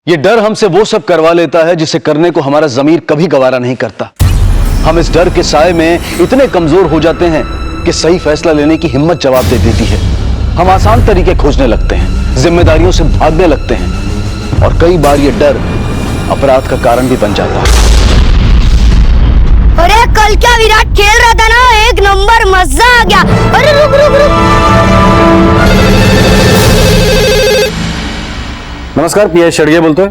ये डर हमसे वो सब करवा लेता है जिसे करने को हमारा जमीर कभी गवारा नहीं करता। हम इस डर के साए में इतने कमजोर हो जाते हैं कि सही फैसला लेने की हिम्मत जवाब दे देती है। हम आसान तरीके खोजने लगते हैं, जिम्मेदारियों से भागने लगते हैं और कई बार ये डर अपराध का कारण भी बन जाता है। अरे कल क्या विराट खेल रहा था ना, एक नंबर, मजा आ गया। अरे रुक रुक रुक। नमस्कार, पीएस शर्गे बोलते हैं।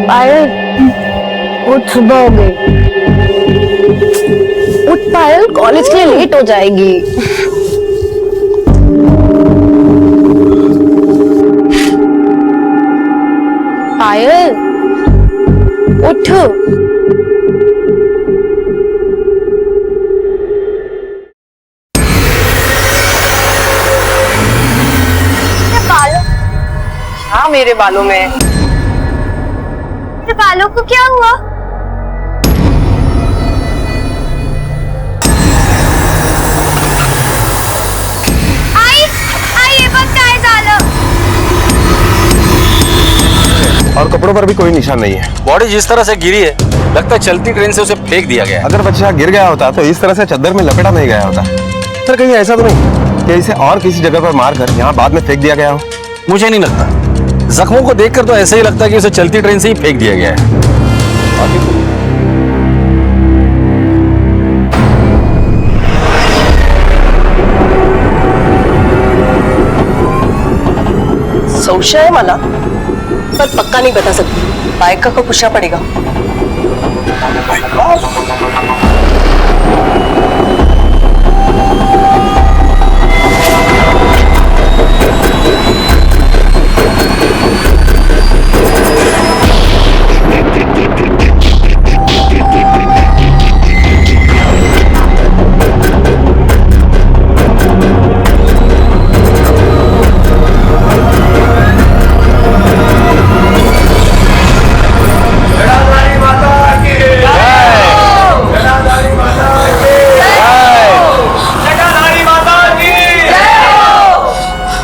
पायल, उठ, सुबह हो गई। उठ पायल, कॉलेज के लिए लेट हो जाएगी। पायल, उठ। बालों, हाँ मेरे बालों में। मेरे बालों को क्या हुआ? आई आई, ये बस का है झालं। और कपड़ों पर भी कोई निशान नहीं है। बॉडी जिस तरह से गिरी है, लगता है चलती ट्रेन से उसे फेंक दिया गया है। अगर बच्चा गिर गया होता तो इस तरह से चद्दर में लपेटा नहीं गया होता। सर कहीं ऐसा तो नहीं कि इसे और किसी जगह पर मार कर यहाँ बाद में फेंक दिया गया हो? मुझे नहीं लगता। जख्मों को देखकर तो ऐसे ही लगता है कि उसे चलती ट्रेन से ही फेंक दिया गया है। संशय है मला, पर पक्का नहीं बता सकती। बायका को पूछना पड़ेगा।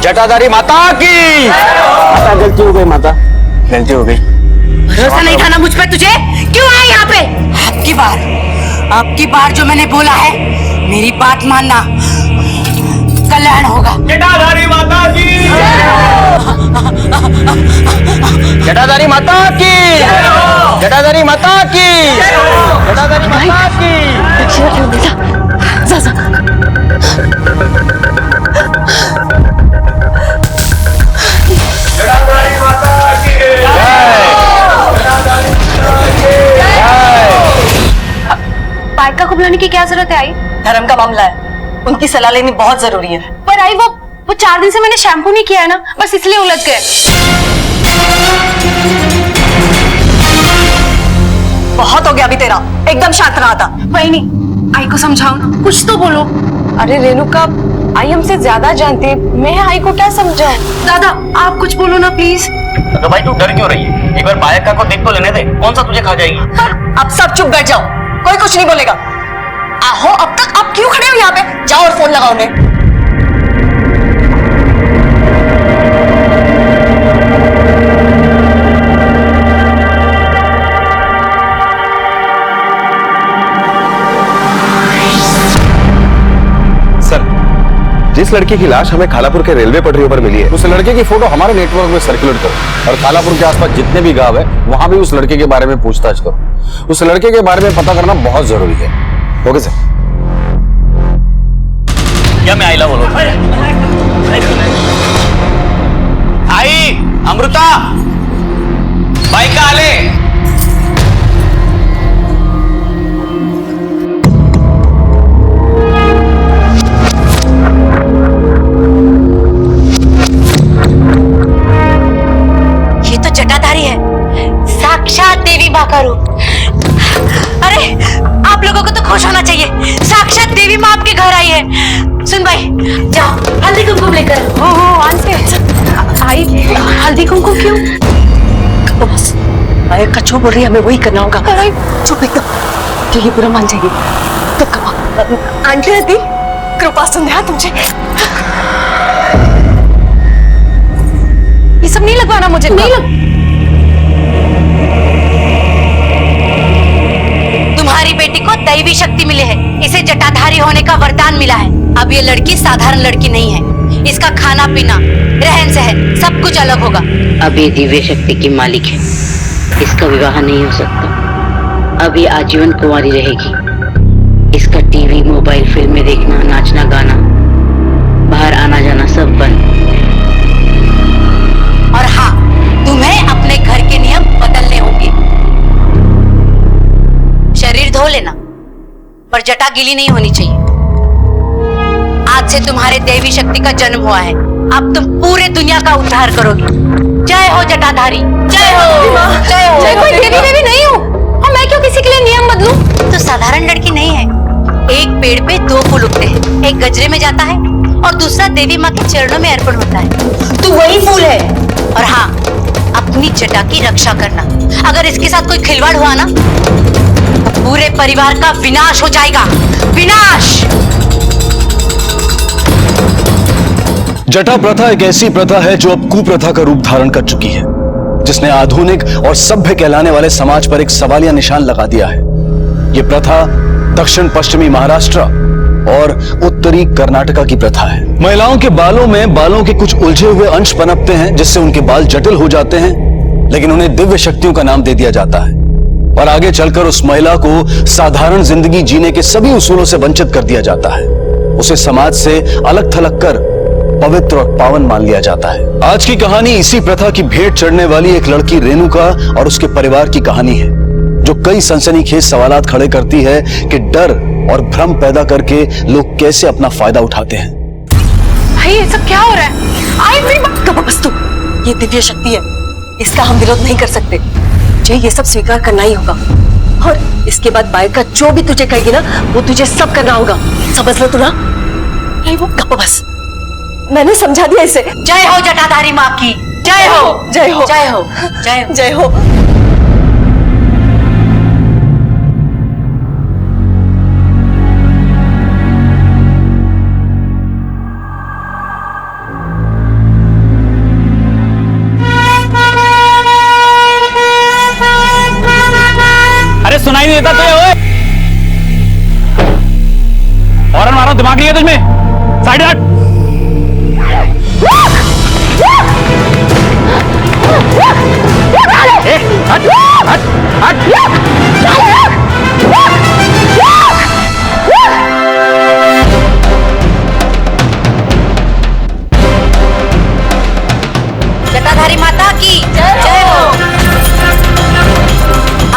जटाधारी माता की। माता गलती हो गई, माता गलती हो गई। भरोसा नहीं था ना मुझ पे तुझे? क्यों आए यहाँ पे? आपकी बार जो मैंने बोला है, मेरी बात मानना, कल्याण होगा। जटाधारी माता की। जटाधारी माता की। जटाधारी माता की। जटाधारी माता की। जा जा। बायका को बुलाने की क्या जरूरत है आई? धर्म का मामला है, उनकी सलाह लेनी बहुत जरूरी है। पर आई, वो 4 दिन से मैंने शैम्पू नहीं किया है ना, बस इसलिए उलझ गए। बहुत हो गया अभी तेरा, एकदम शांत रहा था। वही नहीं, आई को समझाओ ना, कुछ तो बोलो। अरे रेणुका, आई हमसे ज्यादा जानती है, मैं आई को क्या समझाऊं? दादा आप कुछ बोलो ना प्लीज। तो भाई तू डर क्यों रही है? एक बार बायका को देख तो लेने दे, कौन सा तुझे खा जाएगी। अब सब चुप बैठ जाओ, कोई कुछ नहीं बोलेगा। आहो, अब तक आप क्यों खड़े हो यहाँ पे? जाओ और फोन लगाओ उन्हें। जिस लड़की की लाश हमें खालापुर के रेलवे पटरियों पर मिली है, उस लड़के की फोटो हमारे नेटवर्क में सर्कुलेट करो और खालापुर के आसपास जितने भी गांव है वहां भी उस लड़के के बारे में पूछताछ करो। उस लड़के के बारे में पता करना बहुत जरूरी है। Okay sir. क्या मैं आईला बोलो? आई अमृता, बायका आले। साक्षात देवी माँ का रूप। अरे आप लोगों को तो खुश होना चाहिए, साक्षात देवी माँ आपके घर आई है। सुन भाई, जाओ हल्दी कुमकुम लेकर। हो आंटी। आई हल्दी कुमकुम क्यों? तो बस माया का जो बोल रही है हमें वही करना होगा। चुप एकदम, तो ये बुरा मान जाएगी। तो कमा आंटी हल्दी कृपा संध्या तुझे ये सब नहीं लगवाना मुझे। नहीं तुम्हारी बेटी को दैवी शक्ति मिली है, इसे जटाधारी होने का वरदान मिला है। अब ये लड़की साधारण लड़की नहीं है, इसका खाना पीना रहन सहन सब कुछ अलग होगा। अब ये दिव्य शक्ति की मालिक है, इसका विवाह नहीं हो सकता। अब ये आजीवन कुंवारी रहेगी। इसका टीवी मोबाइल फिल्में देखना, नाचना गाना, बाहर आना जाना सब बंद। और हाँ, तुम्हें अपने घर के नियम बदलने होंगे। शरीर धो लेना, पर जटा गीली नहीं होनी चाहिए। आज से तुम्हारे देवी शक्ति का जन्म हुआ है, अब तुम पूरे दुनिया का उद्धार करोगे। जय हो जटाधारी, जय हो। जय हो। मैं कोई देवी देवी नहीं हूँ, और मैं क्यों किसी के लिए नियम बदलूं? तो साधारण लड़की नहीं है। एक पेड़ पे दो फूल उगते हैं, एक गजरे में जाता है और दूसरा देवी माँ के चरणों में अर्पण होता है। तू वही फूल है। और हाँ, अपनी जटा की रक्षा करना। अगर इसके साथ कोई खिलवाड़ हुआ ना, तो पूरे परिवार का विनाश हो जाएगा। विनाश। जटा प्रथा एक ऐसी प्रथा है जो अब कुप्रथा का रूप धारण कर चुकी है, जिसने आधुनिक और सभ्य कहलाने वाले समाज पर एक सवालिया निशान लगा दिया है। यह प्रथा दक्षिण पश्चिमी महाराष्ट्र और उत्तरी कर्नाटका की प्रथा है। महिलाओं के बालों के कुछ उलझे हुए अंश पनपते हैं, जिससे उनके बाल जटिल हो जाते हैं, लेकिन उन्हें दिव्य शक्तियों का नाम दे दिया जाता है और आगे चलकर उस महिला को साधारण जिंदगी जीने के सभी उसूलों से वंचित कर दिया जाता है। उसे समाज से अलग थलग कर पवित्र और पावन मान लिया जाता है। आज की कहानी इसी प्रथा की भेंट चढ़ने वाली एक लड़की रेणुका और उसके परिवार की कहानी है, जो कई सनसनीखेज सवालात खड़े करती है कि डर और भ्रम पैदा करके लोग कैसे अपना फायदा उठाते हैं। भाई ये सब क्या हो रहा है? आई मेरी बात कब बस तू, ये दिव्य शक्ति है, इसका हम विरोध नहीं कर सकते। तुझे ये सब स्वीकार करना ही होगा, और इसके बाद बायका जो भी तुझे कहेगी ना, वो तुझे सब करना होगा। समझ लो तू ना? नहीं वो कब बस, मैंने समझा दिया इसे। जय हो जटाधारी माँ की, जय हो, जय हो, जय हो, जय हो, जय हो। अरे सुनाई नहीं देता तुझे? ओए हॉर्न मारो, दिमाग नहीं है तुझमें? साइड हट। हट हट हट। जटाधारी माता की जय हो।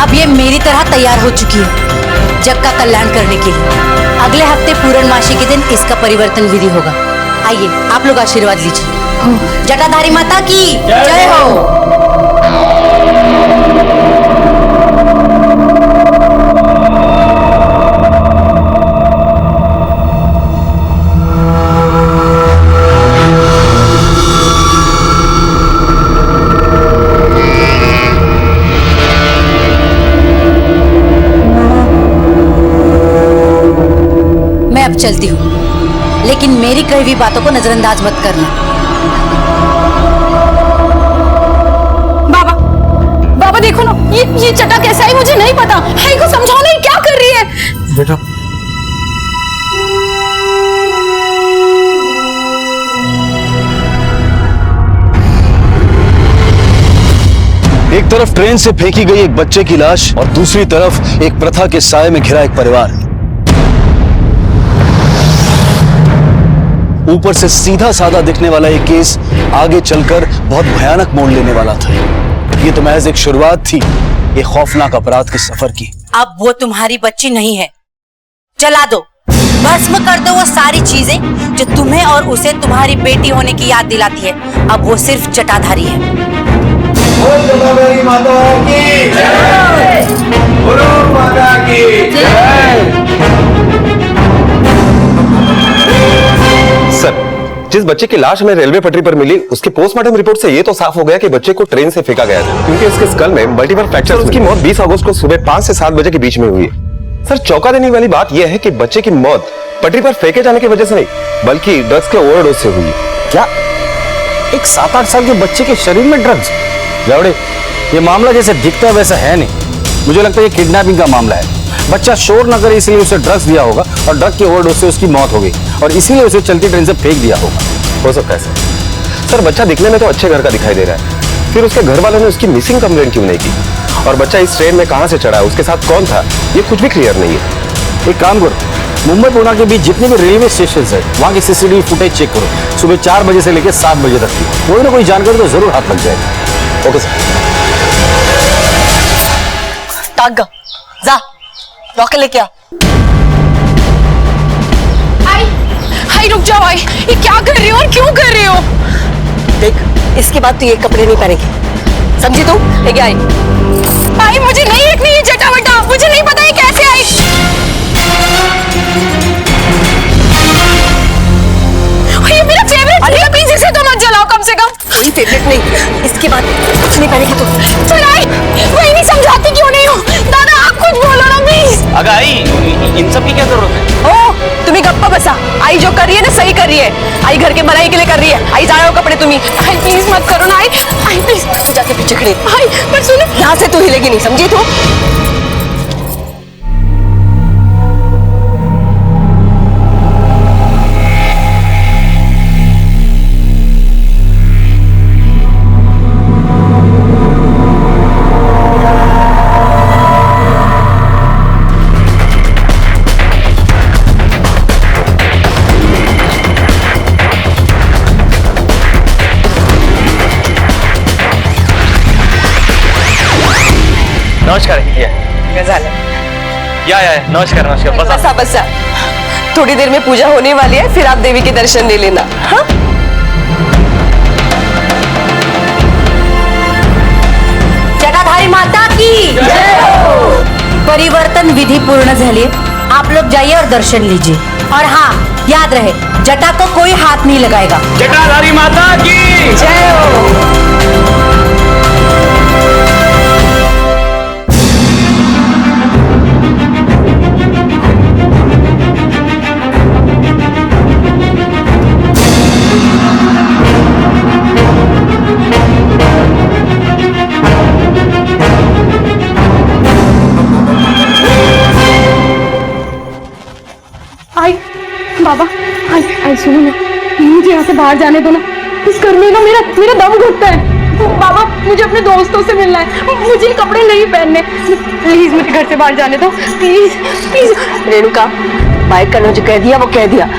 अब ये मेरी तरह तैयार हो चुकी है जग का कल्याण करने के लिए। अगले हफ्ते पूर्णमासी के दिन इसका परिवर्तन विधि होगा। आइए आप लोग आशीर्वाद लीजिए। जटाधारी माता की जय हो। मैं अब चलती हूँ, लेकिन मेरी कही हुई बातों को नजरअंदाज मत करना। बाबा, बाबा देखो ना, ये जटा कैसा है मुझे नहीं पता। हाई को समझाओ ना, ये क्या कर रही है? बेटा एक तरफ ट्रेन से फेंकी गई एक बच्चे की लाश और दूसरी तरफ एक प्रथा के साए में घिरा एक परिवार। ऊपर से सीधा साधा दिखने वाला ये केस आगे चलकर बहुत भयानक मोड़ लेने वाला था। ये तो महज एक शुरुआत थी ये खौफनाक अपराध के सफर की। अब वो तुम्हारी बच्ची नहीं है, जला दो, भस्म कर दो वो सारी चीजें जो तुम्हें और उसे तुम्हारी बेटी होने की याद दिलाती है। अब वो सिर्फ जटाधारी है। जटाधारी माता की जय, गुरु माता की जय। बच्चे की लाश हमें रेलवे पटरी पर मिली, उसकी पोस्टमार्टम रिपोर्ट से ये तो साफ हो गया कि बच्चे को ट्रेन से फेंका गया था, क्योंकि इसके स्कल में मल्टीपल फ्रैक्चर। उसकी मौत 20 अगस्त को सुबह 5 से 7 बजे के बीच में हुई है। सर, चौंका देने वाली बात यह है कि बच्चे की मौत पटरी पर फेंके जाने की वजह से नहीं, बल्कि ड्रग्स के ओवरडोज से हुई है। क्या एक 7-8 साल के बच्चे के शरीर में ड्रग्स? जावड़े, ये मामला जैसे दिखता है वैसा है नहीं। मुझे लगता है ये किडनैपिंग का मामला है। बच्चा शोर न करे इसलिए उसे ड्रग्स दिया होगा और ड्रग के ओवरडोज से उसकी मौत हो गई और इसीलिए उसे चलती ट्रेन से फेंक दिया होगा। हो सकता है सर, बच्चा दिखने में तो अच्छे घर का दिखाई दे रहा है, फिर उसके घर वालों ने उसकी मिसिंग कंप्लेंट क्यों नहीं की? और बच्चा इस ट्रेन में कहां से चढ़ा, उसके साथ कौन था, ये कुछ भी क्लियर नहीं है। एक काम करो, मुंबई पुणे के बीच जितने भी रेलवे स्टेशन है वहां की सीसीटीवी फुटेज चेक करो। सुबह 4 बजे से लेकर 7 बजे तक की कोई ना कोई जानकारी तो जरूर हाथ लग जाएगी। Okay sir. तागा, जा लॉकर लेके आ। हाय रुक जाओ, आई ये क्या कर रही हो और क्यों कर रही हो? देख, इसके बाद तू ये कपड़े नहीं पहनेगी, समझी तू? लेके आई। आई मुझे नहीं रखनी ये चटावटा, मुझे नहीं पता ये कैसे आई। ये मेरा फेवरेट है, प्लीज इसे तो मत जलाओ कम से कम। नहीं फेवरेट नहीं, इसके बाद कुछ नहीं पहनेगी तू। पर आई वही नहीं समझाती क्यों नहीं हो? दादा आप कुछ बोलो ना प्लीज। अगर आई इन सब की क्या जरूरत है? ओ तुम्हें गप्पा बसा, आई जो कर रही है ना सही कर रही है। आई घर के भलाई के लिए कर रही है। आई जा रहे हो कपड़े तुम्ही। आई प्लीज मत करो ना, आई प्लीज। तू जाके पीछे खड़ी। आई पर सुनो, यहाँ से तू हिलेगी नहीं, समझी तू? नमस्कार या नमस्कार नमस्कार। बसा बसा, थोड़ी देर में पूजा होने वाली है, फिर आप देवी के दर्शन ले लेना। हाँ? जटाधारी माता की परिवर्तन विधि पूर्ण झाली। आप लोग जाइए और दर्शन लीजिए। और हाँ, याद रहे जटा को कोई हाथ नहीं लगाएगा। जटाधारी माता की जय हो। बाबा आई सुनो ना, मुझे यहाँ से बाहर जाने दो ना। इस घर में ना मेरा दम घुटता है। बाबा मुझे अपने दोस्तों से मिलना है, मुझे कपड़े नहीं पहनने। प्लीज मुझे घर से बाहर जाने दो, प्लीज प्लीज। रेणुका, बाइक का जो कह दिया वो कह दिया,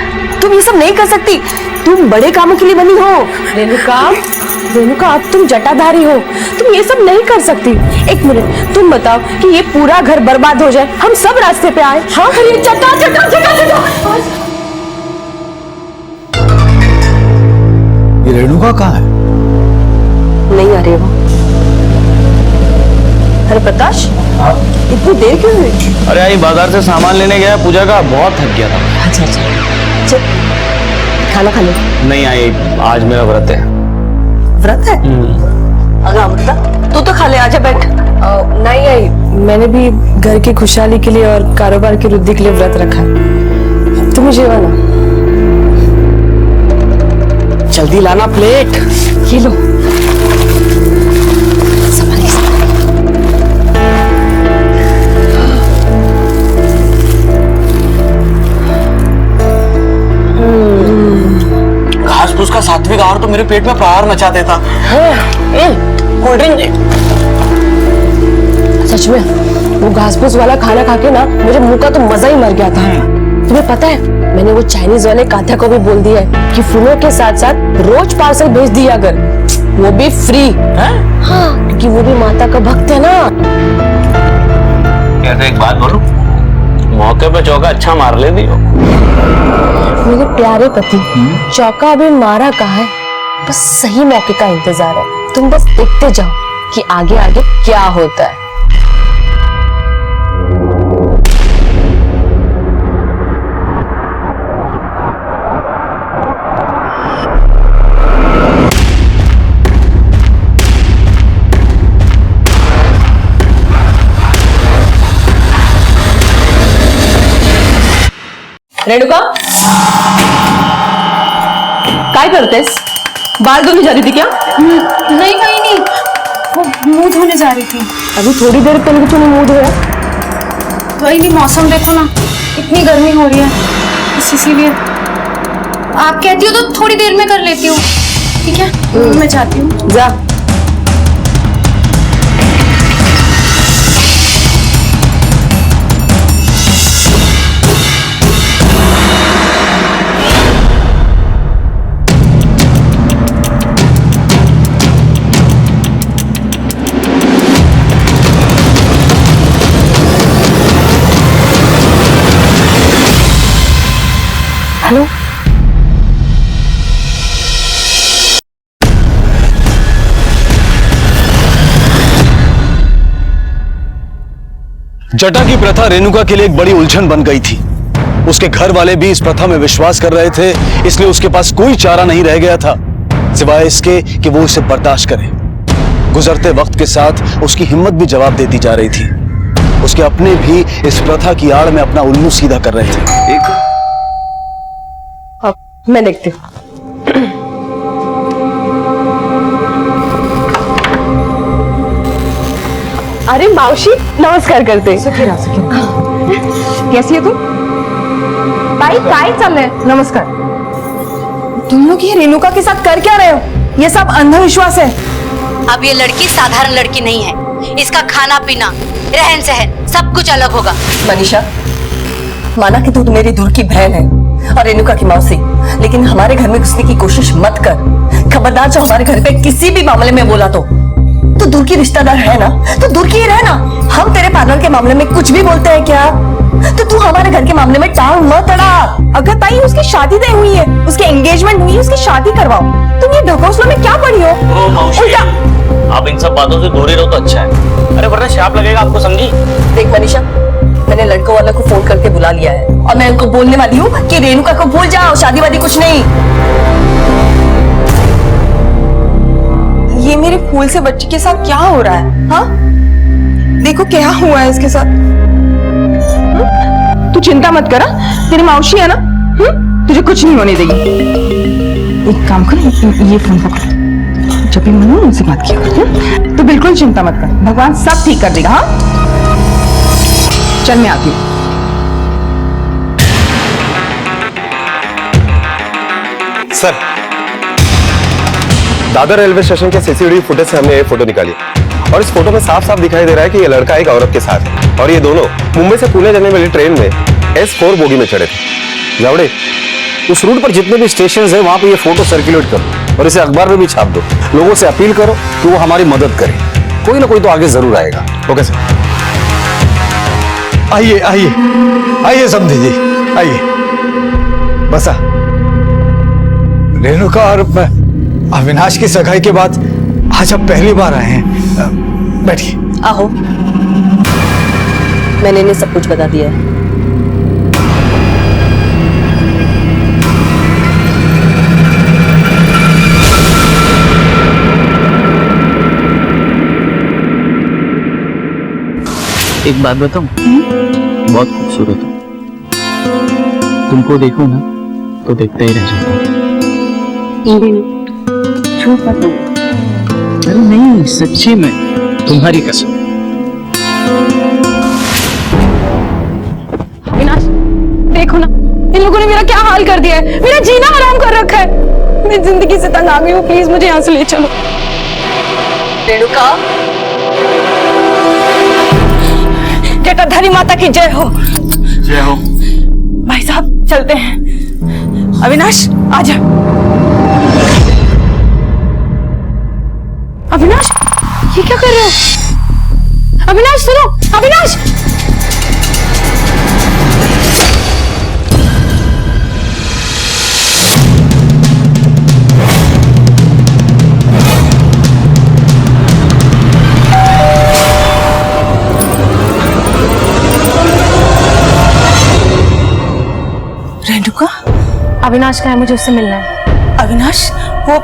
तुम ये सब नहीं कर सकती। तुम बड़े कामों के लिए बनी हो। रेणुका, रेणुका अब तुम जटाधारी हो, तुम ये सब नहीं कर सकती। एक मिनट, तुम बताओ कि ये पूरा घर बर्बाद हो जाए, हम सब रास्ते पे आए। हाँ ये जटा जटा जटा जटा। ये रेणुका कहाँ है? नहीं आ रही वो। अरे प्रकाश, इतनी देर क्यों हुई? अरे आई बाजार से सामान लेने गया पूजा का, बहुत थक गया था। अच्छा अच्छा, चल खाना खा ले। नहीं आई, आज मेरा व्रत है। व्रत है? अगर अमृता तू तो खा ले, आजा बैठ। नहीं आई, मैंने भी घर की खुशहाली के लिए और कारोबार की वृद्धि के लिए व्रत रखा है। तुम मुझे ना जल्दी लाना प्लेट। ये लो। घास फूस का सात्विक आहार तो मेरे पेट में प्रहार मचा देता। Cold drink. सच में वो घास फूस वाला खाना खा के ना मुझे मुंह का तो मजा ही मर गया था। तुम्हें पता है, मैंने वो चाइनीज वाले काथा को भी बोल दिया है कि फूलों के साथ साथ रोज पार्सल भेज दिया अगर, वो भी फ्री। हाँ, क्योंकि वो भी माता का भक्त है ना। क्या तो एक बात बोलूं, मौके पे चौका अच्छा मार लेती हो। मेरे प्यारे पति, चौका अभी मारा कहाँ है, बस सही मौके का इंतजार है। तुम बस देखते जाओ कि आगे आगे क्या होता है। रेणुका, काय करतेस? बाल धोने जा रही थी क्या? नहीं कहीं नहीं, वो मुंह धोने जा रही थी। अभी थोड़ी देर पहले तूने मुंह धोया। वही नहीं, मौसम देखो ना, इतनी गर्मी हो रही है, इसीलिए आप कहती हो तो थोड़ी देर में कर लेती हूँ। ठीक है, मैं जाती हूँ। जा। हेलो, जटा की प्रथा रेणुका के लिए एक बड़ी उलझन बन गई थी। उसके घर वाले भी इस प्रथा में विश्वास कर रहे थे, इसलिए उसके पास कोई चारा नहीं रह गया था सिवाय इसके कि वो इसे बर्दाश्त करे। गुजरते वक्त के साथ उसकी हिम्मत भी जवाब देती जा रही थी। उसके अपने भी इस प्रथा की आड़ में अपना उल्लू सीधा कर रहे थे। मैं देखती हूँ। अरे मावशी, नमस्कार करते। कैसी है तू? भाई काय चाललंय? नमस्कार। तुम लोग ये रेणुका के साथ कर क्या रहे हो? ये सब अंधविश्वास है। अब ये लड़की साधारण लड़की नहीं है। इसका खाना पीना, रहन सहन सब कुछ अलग होगा। मनीषा, माना कि तू मेरी दूर की बहन है और रेणुका की मौसी, लेकिन हमारे घर में घुसने की कोशिश मत कर। खबरदार जो हमारे घर पे किसी भी मामले में बोला तो दूर की रिश्तेदार है ना, तो दूर की ही रहना। हम तेरे पार्लर के मामले में कुछ भी बोलते हैं क्या? तो तू हमारे घर के मामले में टांग मत अड़ा। अगर ताई उसकी शादी तय हुई है, उसकी एंगेजमेंट हुई है, उसकी शादी करवाओ। तुम ये ढकोसलों में क्या पड़ी हो? उल्टा आप इन सब बातों से दूर ही रहो तो अच्छा है। अरे वरना शाप लगेगा आपको, समझी? देख मनीषा, मैंने लड़कों वाला को फोन करके बुला लिया है और मैं उनको बोलने वाली हूँ कि रेणुका को भूल जाओ, शादी वादी कुछ नहीं। ये मेरे फूल से बच्चे के साथ क्या हो रहा है? हाँ, देखो क्या हुआ है इसके साथ। तू चिंता मत कर, तेरी मौसी है ना, तुझे कुछ नहीं होने देगी। एक काम कर, ये फोन पकड़, जब भी मन हो उनसे बात किया कर। तो बिल्कुल चिंता मत कर, भगवान सब ठीक कर देगा। हाँ, चल मैं आती हूँ। सर, दादर रेलवे स्टेशन के सीसीटीवी फुटेज से हमने ये फोटो निकाली और इस फोटो में साफ साफ दिखाई दे रहा है कि ये लड़का एक औरत के साथ है और ये दोनों मुंबई से पुणे जाने वाली ट्रेन में S4 बोगी में चढ़े थे। जावड़े, उस रूट पर जितने भी स्टेशन है वहां पे ये फोटो सर्कुलेट करो और इसे अखबार में भी छाप दो। लोगों से अपील करो कि वो हमारी मदद करें। कोई ना कोई तो आगे जरूर आएगा। Okay sir. आइए आइए आइए समझे जी, आइए बसा। रेणुका और अविनाश की सगाई के बाद आज आप पहली बार आए हैं। बैठिए। आहो, मैंने इन्हें सब कुछ बता दिया है। एक बात बताऊं, बहुत खूबसूरत हो। तुमको देखो ना तो देखता ही रह जाता हूं। झूठ मत बोलो। अरे नहीं, सच्ची में, तुम्हारी कसम। अविनाश, देखो ना, इन लोगों ने मेरा क्या हाल कर दिया है। मेरा जीना हराम कर रखा है। मैं जिंदगी से तंग आ गई हूँ, प्लीज मुझे यहाँ से ले चलो। रेणुका, जटाधारी माता की जय हो। जय हो। भाई साहब चलते हैं। अविनाश आजा। अविनाश, ये क्या कर रहे हो? अविनाश सुनो, अविनाश। रेणुका, अविनाश का है, मुझे उससे मिलना है। अविनाश, वो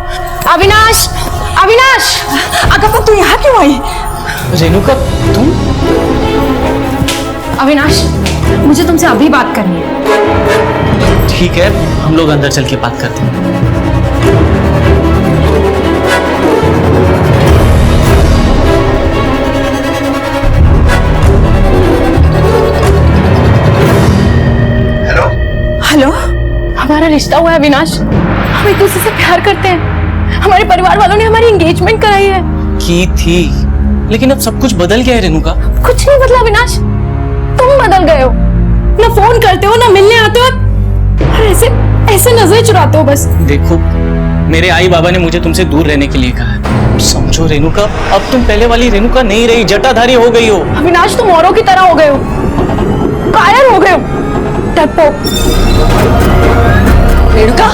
अविनाश, अविनाश, अगर तू यहाँ क्यों आई? रेणुका, तुम? अविनाश, मुझे तुमसे अभी बात करनी है। ठीक है, हम लोग अंदर चल के बात करते हैं। हेलो, हमारा रिश्ता हुआ है अविनाश। हम एक दूसरे से प्यार करते हैं। हमारे परिवार वालों ने हमारी एंगेजमेंट कराई है। की थी, लेकिन अब सब कुछ बदल गया है रेणुका। कुछ नहीं बदला अविनाश, तुम बदल गए हो। ना फोन करते हो, ना मिलने आते हो, और ऐसे ऐसे नजर चुराते हो बस। देखो, मेरे आई बाबा ने मुझे तुमसे दूर रहने के लिए कहा है। समझो रेणुका, अब तुम पहले वाली रेणुका नहीं रही, जटाधारी हो गई हो। अविनाश, तुम औरों की तरह हो गए हो, कायर हो गए हो, डरपोक। रेणुका,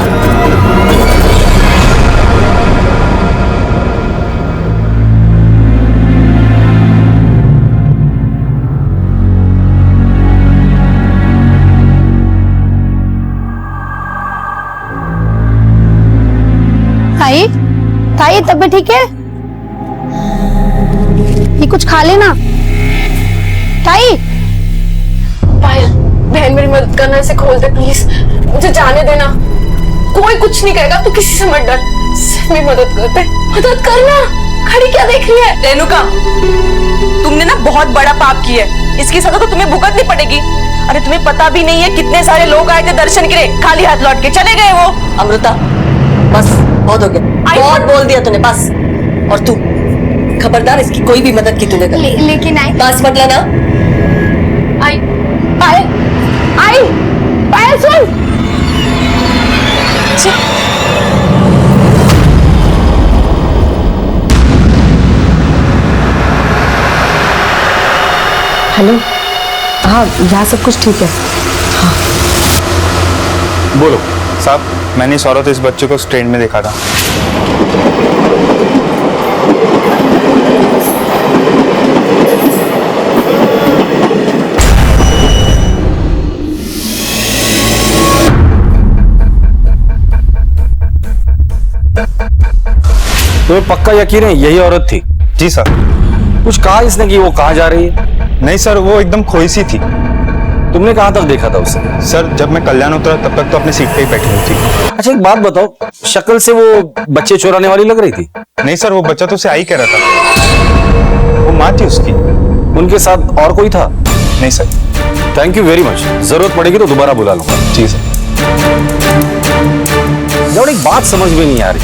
ताई, ताई तबीयत ठीक है? ये कुछ खा लेना। ताई, बहन मेरी मदद करना, इसे खोल दे प्लीज, मुझे जाने देना। कोई कुछ नहीं कहेगा, तू किसी से मत डर, सिर्फ मेरी मदद कर दे। मदद करना। खड़ी क्या देख रही है? रेणुका, तुमने ना बहुत बड़ा पाप किया है, इसकी सजा तो तुम्हें भुगतनी पड़ेगी। अरे तुम्हें पता भी नहीं है कितने सारे लोग आए थे दर्शन के लिए, खाली हाथ लौट के चले गए वो। अमृता, बस बहुत हो गया, बहुत बोल दिया तूने, बस। और तू खबरदार, इसकी कोई भी मदद की तूने कर। लेकिन आई, बस मत लाना। आई, पायल, आई, पायल सुन। हेलो, हाँ यहाँ सब कुछ ठीक है। बोलो साहब, मैंने इस औरत इस बच्चे को उस ट्रेन में देखा था। तुम्हें पक्का यकीन है यही औरत थी? जी सर। कुछ कहा इसने कि वो कहाँ जा रही है? नहीं सर, वो एकदम खोई सी थी। तुमने कहाँ तक देखा था उसे? सर, जब मैं कल्याण उतरा तब तक तो अपनी सीट पे ही बैठी हुई थी। अच्छा एक बात बताओ, शक्ल से वो बच्चे चुराने वाली लग रही थी? नहीं सर, वो बच्चा तो उसे आई कह रहा था। वो माँ थी उसकी। उनके साथ और कोई था? नहीं sir. Thank you very much, जरूरत पड़ेगी तो दोबारा बुला लूंगा। जी सर। जब एक बात समझ में नहीं आ रही,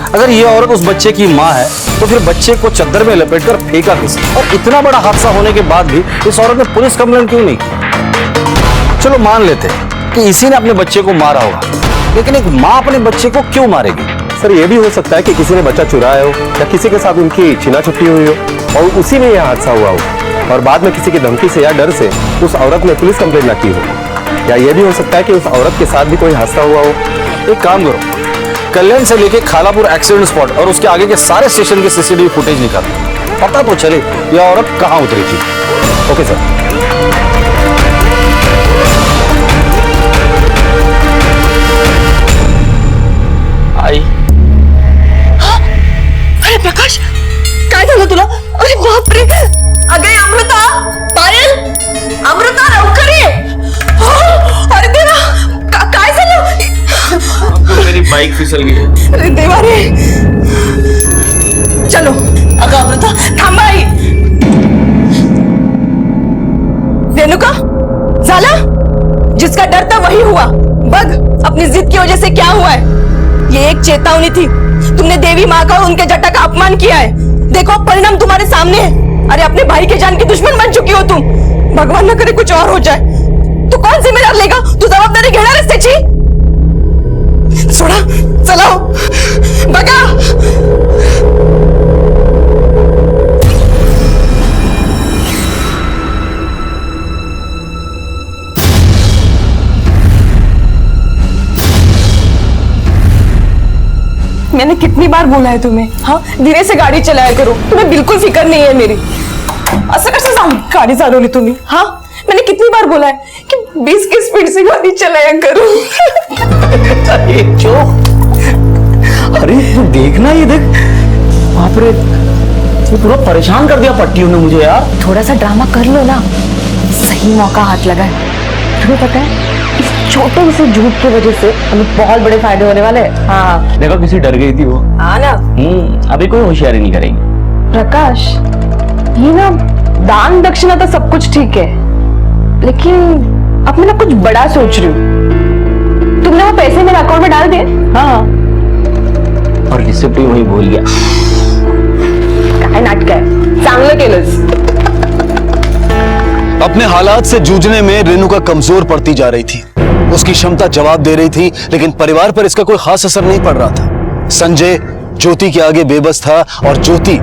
अगर ये औरत उस बच्चे की माँ है तो फिर बच्चे को चद्दर में लपेटकर फेंका किस? और इतना बड़ा हादसा होने के बाद भी इस औरत ने पुलिस कंप्लेंट क्यों नहीं की? चलो मान लेते कि इसी ने अपने बच्चे को मारा होगा, लेकिन एक माँ अपने बच्चे को क्यों मारेगी? सर, ये भी हो सकता है कि किसी ने बच्चा चुराया हो या किसी के साथ उनकी छीना छुट्टी हुई हो और उसी में यह हादसा हुआ हो, और बाद में किसी की धमकी से या डर से उस औरत ने पुलिस कंप्लेंट ना की हो। या यह भी हो सकता है कि उस औरत के साथ भी कोई हादसा हुआ हो। एक काम करो, कल्याण से लेके खालापुर एक्सीडेंट स्पॉट और उसके आगे के सारे स्टेशन के सीसीटीवी फुटेज निकालो, पता तो चले यह औरत कहाँ उतरी थी। Okay sir. आई, अरे प्रकाश, काय झालं तुला? अरे बाप रे, अगं अमृता, पायल, अमृता लवकर ये. अरे देवा, काय झालं? मेरी बाइक फिसल गई है। अरे देवा रे. चलो, अगं अमृता थांबा आई. रेणुका, झाला? जिसका डर था वही हुआ. बग, अपनी जिद की वजह से क्या हुआ है? ये एक चेतावनी थी. तुमने देवी माँ का और उनके जटा का अपमान किया है. देखो परिणाम तुम्हारे सामने है. अरे अपने भाई के जान की दुश्मन बन चुकी हो तुम. भगवान न करे कुछ और हो जाए तो कौन जिम्मेदार लेगा? तू जबाबदारी घेणार आहेस त्याची? सोडा, चलाओ, बघा. मैंने कितनी बार बोला है तुम्हें, हाँ धीरे से गाड़ी चलाया करो. तुम्हें बिल्कुल फिक्र नहीं है मेरी. असं कसं गाड़ी चालवली तुम्ही? हाँ मैंने कितनी बार बोला है कि 20 की स्पीड से गाड़ी चलाया करो. अरे जो, अरे तू देखना, ये देख, बाप रे, ये पूरा परेशान कर दिया पट्टियों ने मुझे यार. थोड़ा सा ड्रामा कर लो ना, सही ही मौका हाथ लगा है। तुम्हें पता है इस छोटे से झूठ की वजह से हमें बहुत बड़े फायदे होने वाले हैं। हाँ देखो किसी डर गई थी वो। हाँ ना। अभी कोई होशियारी नहीं करेगी। प्रकाश, ये ना दान दक्षिणा तो सब कुछ ठीक है, लेकिन अब मैं ना कुछ बड़ा सोच रही हूँ। तुमने वो पैसे मेरे अकाउंट में डाल दिए? हाँ। और रिसिप्ट भी वही भूल गया। काय नाटक आहे, चांगलं केलंस। अपने हालात से जूझने में रेणुका कमजोर पड़ती जा रही थी। उसकी क्षमता जवाब दे रही थी, लेकिन परिवार पर इसका कोई खास असर नहीं पड़ रहा था। संजय ज्योति के आगे बेबस था और ज्योति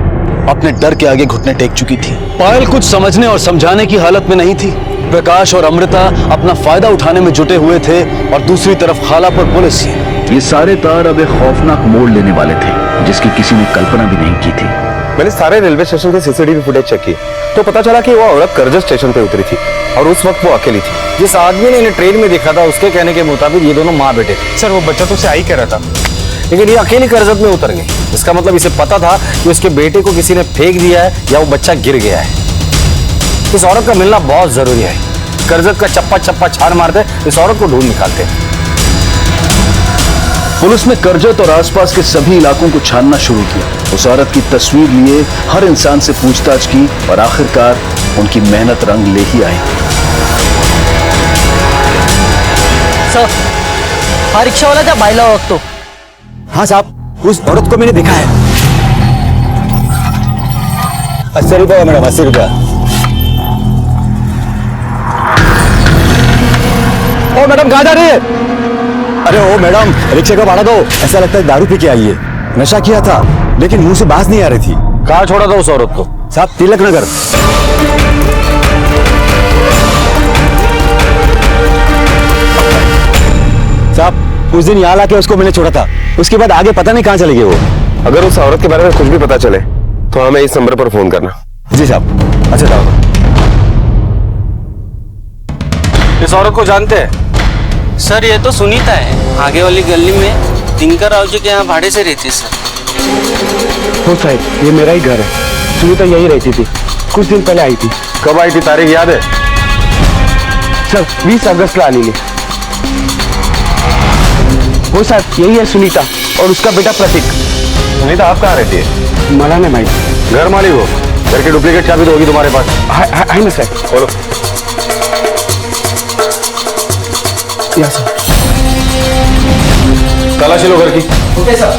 अपने डर के आगे घुटने टेक चुकी थी। पायल कुछ समझने और समझाने की हालत में नहीं थी। प्रकाश और अमृता अपना फायदा उठाने में जुटे हुए थे और दूसरी तरफ खाला पर पुलिस। ये सारे तार अब एक खौफनाक मोड़ लेने वाले थे, जिसकी किसी ने कल्पना भी नहीं की थी। मैंने सारे रेलवे स्टेशन के सीसीटीवी फुटेज चेक किए तो पता चला कि वो औरत करजत स्टेशन पे उतरी थी और उस वक्त वो अकेली थी। जिस आदमी ने इन्हें ट्रेन में देखा था उसके कहने के मुताबिक ये दोनों माँ बेटे थे। सर वो बच्चा तो उसे आई कह रहा था, लेकिन ये अकेली करजत में उतर गई। इसका मतलब इसे पता था कि उसके बेटे को किसी ने फेंक दिया है या वो बच्चा गिर गया है। इस औरत का मिलना बहुत जरूरी है। करजत का चप्पा चप्पा छान मारते इस औरत को ढूंढ निकालते। पुलिस ने करजत और आसपास के सभी इलाकों को छानना शुरू किया। उस औरत की तस्वीर लिए हर इंसान से पूछताछ की और आखिरकार उनकी मेहनत रंग ले ही आई। सर, हा रिक्शा वाला क्या बाइला वक्त तो? हाँ साहब, उस औरत को मैंने देखा है। 80 रुपया मैडम, 80 रुपया। ओ मैडम कहाँ जा रही है? अरे ओ मैडम, रिक्शे का भाड़ा दो। ऐसा लगता है दारू पी के आई है। नशा किया था लेकिन मुंह से बात नहीं आ रही थी। कहाँ छोड़ा था उस औरत को? साहब तिलक नगर। साहब उस दिन यहाँ लाके उसको मैंने छोड़ा था, उसके बाद आगे पता नहीं कहाँ चली गई वो। अगर उस औरत के बारे में कुछ भी पता चले तो हमें इस नंबर पर फोन करना। जी साहब। अच्छा साहब, इस औरत को जानते हैं? सर ये तो सुनीता है, आगे वाली गली में दिनकर राव जी के यहाँ भाड़े से रहती है सर। हो साहब, ये मेरा ही घर है। सुनीता यही रहती थी, कुछ दिन पहले आई थी। कब आई थी, तारीख याद है? सर 20 अगस्त ला ली। वो साहब यही है सुनीता और उसका बेटा प्रतीक। सुनीता आप कहाँ रहती है? मला नहीं माहिती। घर मालिक हो? घर की डुप्लीकेट चाबी तो होगी तुम्हारे पास? है ना साहब। बोलो। या सर। तलाशी लो घर की। Okay sir.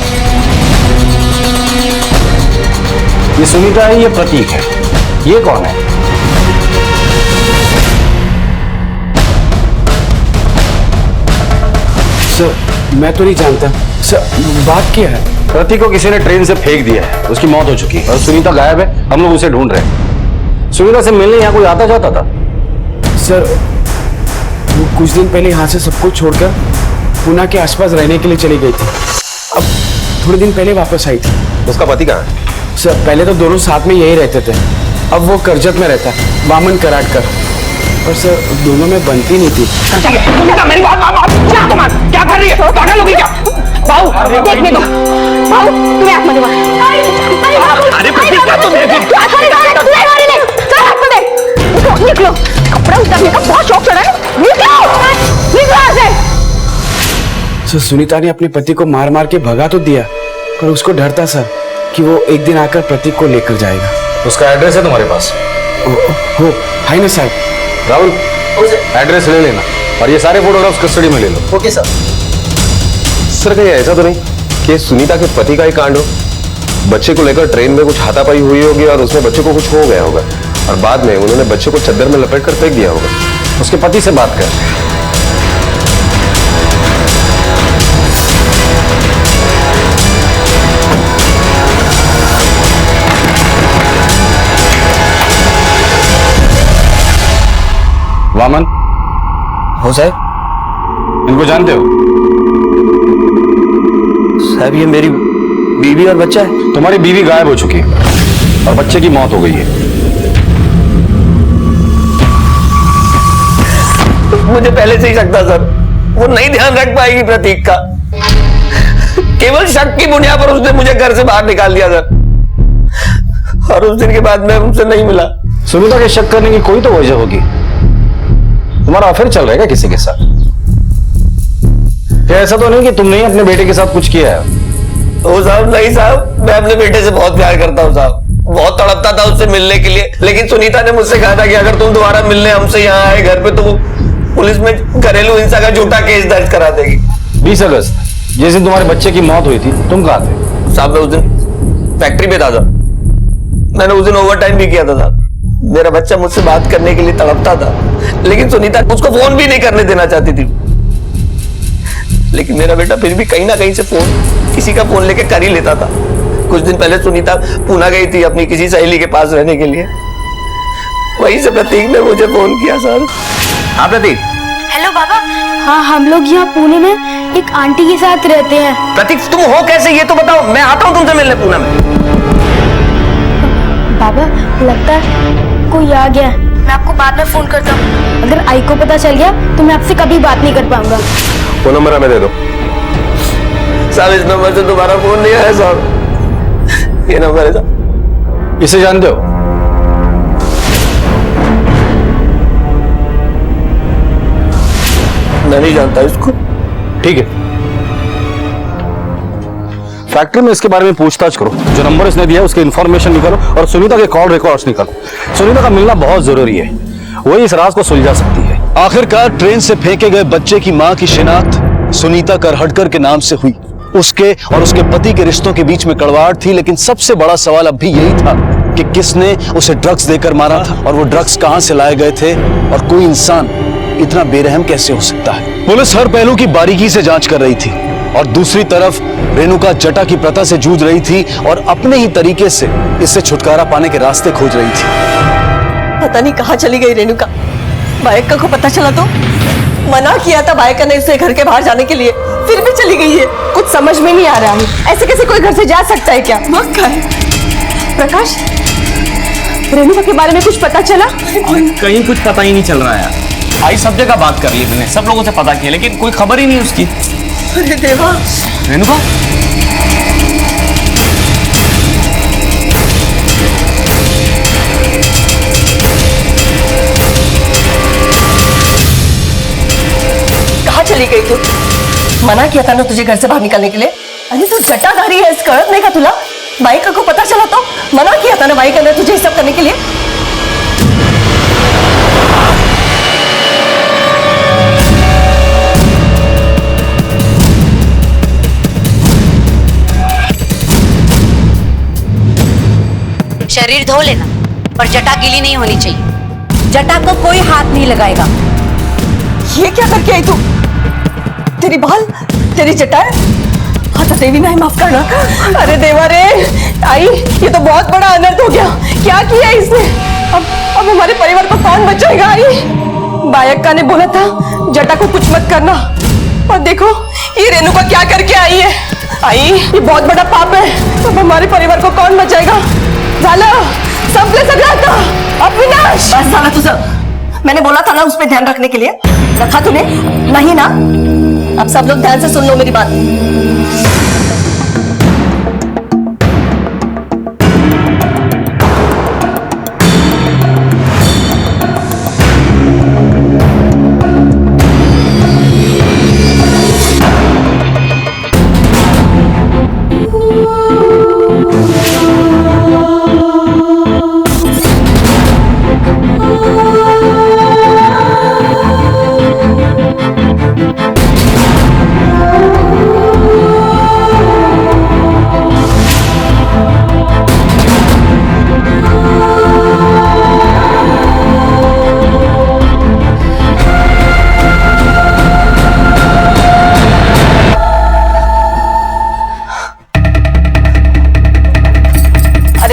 ये सुनीता है, ये प्रतीक है। ये कौन है? सर मैं तो नहीं जानता। सर बात क्या है? प्रतीक को किसी ने ट्रेन से फेंक दिया है, उसकी मौत हो चुकी है और सुनीता गायब है। हम लोग उसे ढूंढ रहे हैं। सुनीता से मिलने यहाँ कोई आता जाता था? सर वो कुछ दिन पहले यहाँ से सब कुछ छोड़कर पुणे के आसपास रहने के लिए चली गई थी। अब थोड़े दिन पहले वापस आई थी। उसका पति कहाँ है? सर पहले तो दोनों साथ में यही रहते थे, अब वो करजत में रहता है, वामन कराटकर। पर सर दोनों में बनती नहीं थी। मेरी बात क्या कर रही है? पागल हो गई क्या? बाऊ देखने दो। बाऊ तुम्हें हाथ मत दो। अरे क्या तुम निकलो, कपड़ा उतारने का बहुत शौक चढ़ा है। निकलो से। सर सुनीता ने अपने पति को मार मार के भगा तो दिया, पर उसको डर था सर कि वो एक दिन आकर प्रतीक को लेकर जाएगा। उसका एड्रेस है तुम्हारे पास? हो है ना साहब। राहुल एड्रेस ले लेना और ये सारे फोटोग्राफ्स कस्टडी में ले लो। Okay sir. सर कहीं ऐसा तो नहीं कि सुनीता के पति का ही कांड हो? बच्चे को लेकर ट्रेन में कुछ हाथापाई हुई होगी और उसमें बच्चे को कुछ हो गया होगा और बाद में उन्होंने बच्चे को चद्दर में लपेट कर फेंक दिया होगा। उसके पति से बात कर। वामन हो साहब, इनको जानते हो? साहब ये मेरी बीवी और बच्चा है। तुम्हारी बीवी गायब हो चुकी है और बच्चे की मौत हो गई है। मुझे पहले से ही शक था सर, वो नहीं ध्यान रख पाएगी प्रतीक का। केवल शक की बुनियाद पर उसने मुझे घर से बाहर निकाल दिया सर, और उस दिन के बाद मैं उनसे नहीं मिला। सुनीता के शक करने की कोई तो वजह होगी। तुम्हारा अफेयर चल रहा है क्या किसी के साथ? क्या ऐसा तो नहीं कि तुमने ही अपने बेटे के साथ कुछ किया है? ओ साहब नहीं साहब, मैं अपने बेटे से बहुत प्यार करता हूँ साहब, बहुत तड़पता था उससे मिलने के लिए, लेकिन सुनीता ने मुझसे कहा था कि अगर तुम दोबारा मिलने हमसे यहाँ आए घर पे तो वो पुलिस में घरेलू हिंसा का झूठा केस दर्ज करा देगी। 20 अगस्त जिस दिन तुम्हारे बच्चे की मौत हुई थी, तुम कहाँ थे? साहब मैं उस दिन फैक्ट्री पे था साहब, मैंने उस दिन ओवर टाइम भी किया था साहब। मेरा बच्चा मुझसे बात करने के लिए तड़पता था, लेकिन सुनीता उसको फोन भी नहीं करने देना चाहती थी। लेकिन मेरा बेटा फिर भी कहीं ना कहीं से फोन, किसी का फोन लेके कर ही लेता था। कुछ दिन पहले सुनीता पूना गई थी अपनी किसी सहेली के पास रहने के लिए, वहीं से प्रतीक ने मुझे फोन किया सर। हाँ प्रतीक। हेलो बाबा। हाँ, हम लोग यहाँ पुणे में एक आंटी के साथ रहते हैं। प्रतीक तुम हो कैसे ये तो बताओ, मैं आता हूँ तुमसे मिलने पुणे में। बाबा लगता है कोई आ गया, मैं आपको बाद में फोन करता हूँ। अगर आई को पता चल गया तो मैं आपसे कभी बात नहीं कर पाऊंगा। वो नंबर हमें दे दो साहब, इस नंबर से दोबारा फोन नहीं आया साहब, ये नंबर है साहब। इसे जानते हो? मैं नहीं जानता इसको। ठीक है, फैक्ट्री में इसके बारे में पूछताछ करो, जो नंबर इसने दिया है उसकी इंफॉर्मेशन निकालो और सुनीता के कॉल रिकॉर्ड्स निकालो। सुनीता का मिलना बहुत जरूरी है, वही इस राज को सुलझा सकती है। आखिरकार ट्रेन से फेंके गए बच्चे की मां की शिनाख्त सुनीता करहटकर के नाम से हुई। उसके और उसके पति के रिश्तों के बीच में कड़वाहट थी, लेकिन सबसे बड़ा सवाल अब भी यही था कि किसने उसे ड्रग्स देकर मारा था और वो ड्रग्स कहां से लाए गए थे, और कोई इंसान इतना बेरहम कैसे हो सकता है। पुलिस हर पहलू की बारीकी से जांच कर रही थी और दूसरी तरफ रेणुका जटा की प्रथा से जूझ रही थी और अपने ही तरीके से इससे छुटकारा पाने के रास्ते खोज रही थी। पता नहीं कहाँ चली गई रेणुका। बायका को पता चला तो मना किया था बायका ने उसे घर के बाहर जाने के लिए, फिर भी चली गई है। कुछ समझ में नहीं आ रहा है, ऐसे कैसे कोई घर से जा सकता है क्या? वक्त का है। प्रकाश, रेणुका के बारे में कुछ पता चला? कहीं कुछ पता ही नहीं चल रहा है। आई सब जगह बात कर ली मैंने, सब लोगों से पता किया, लेकिन कोई खबर ही नहीं उसकी। अरे देवा। रेणुका कहाँ चली गई तू? मना किया था ना तुझे घर से बाहर निकलने के लिए। अरे तू सट्टाधारी है, इसका नहीं का तुला? बाइका को पता चला तो मना किया था ना बाइका ने तुझे सब करने के लिए। शरीर धो लेना, पर जटा गीली नहीं होनी चाहिए। जटा को कोई हाथ नहीं लगाएगा। ये क्या करके आई तू? तेरी बाल, तेरी जटा है? हाँ तो देवी नहीं, माफ करना। अरे देवा रे, आई ये तो बहुत बड़ा अनर्थ हो गया। क्या किया इसने? अब हमारे परिवार को कौन बचाएगा? आई बायक्का ने बोला था जटा को कुछ मत करना, और देखो ये रेणुका क्या करके आई है। आई ये बहुत बड़ा पाप है। अब हमारे परिवार को कौन बचाएगा? झाला संपले सगळं आता। अब विनाश बस झाला तुझं। मैंने बोला था ना उस पर ध्यान रखने के लिए, रखा तूने? नहीं ना? अब सब लोग ध्यान से सुन लो मेरी बात।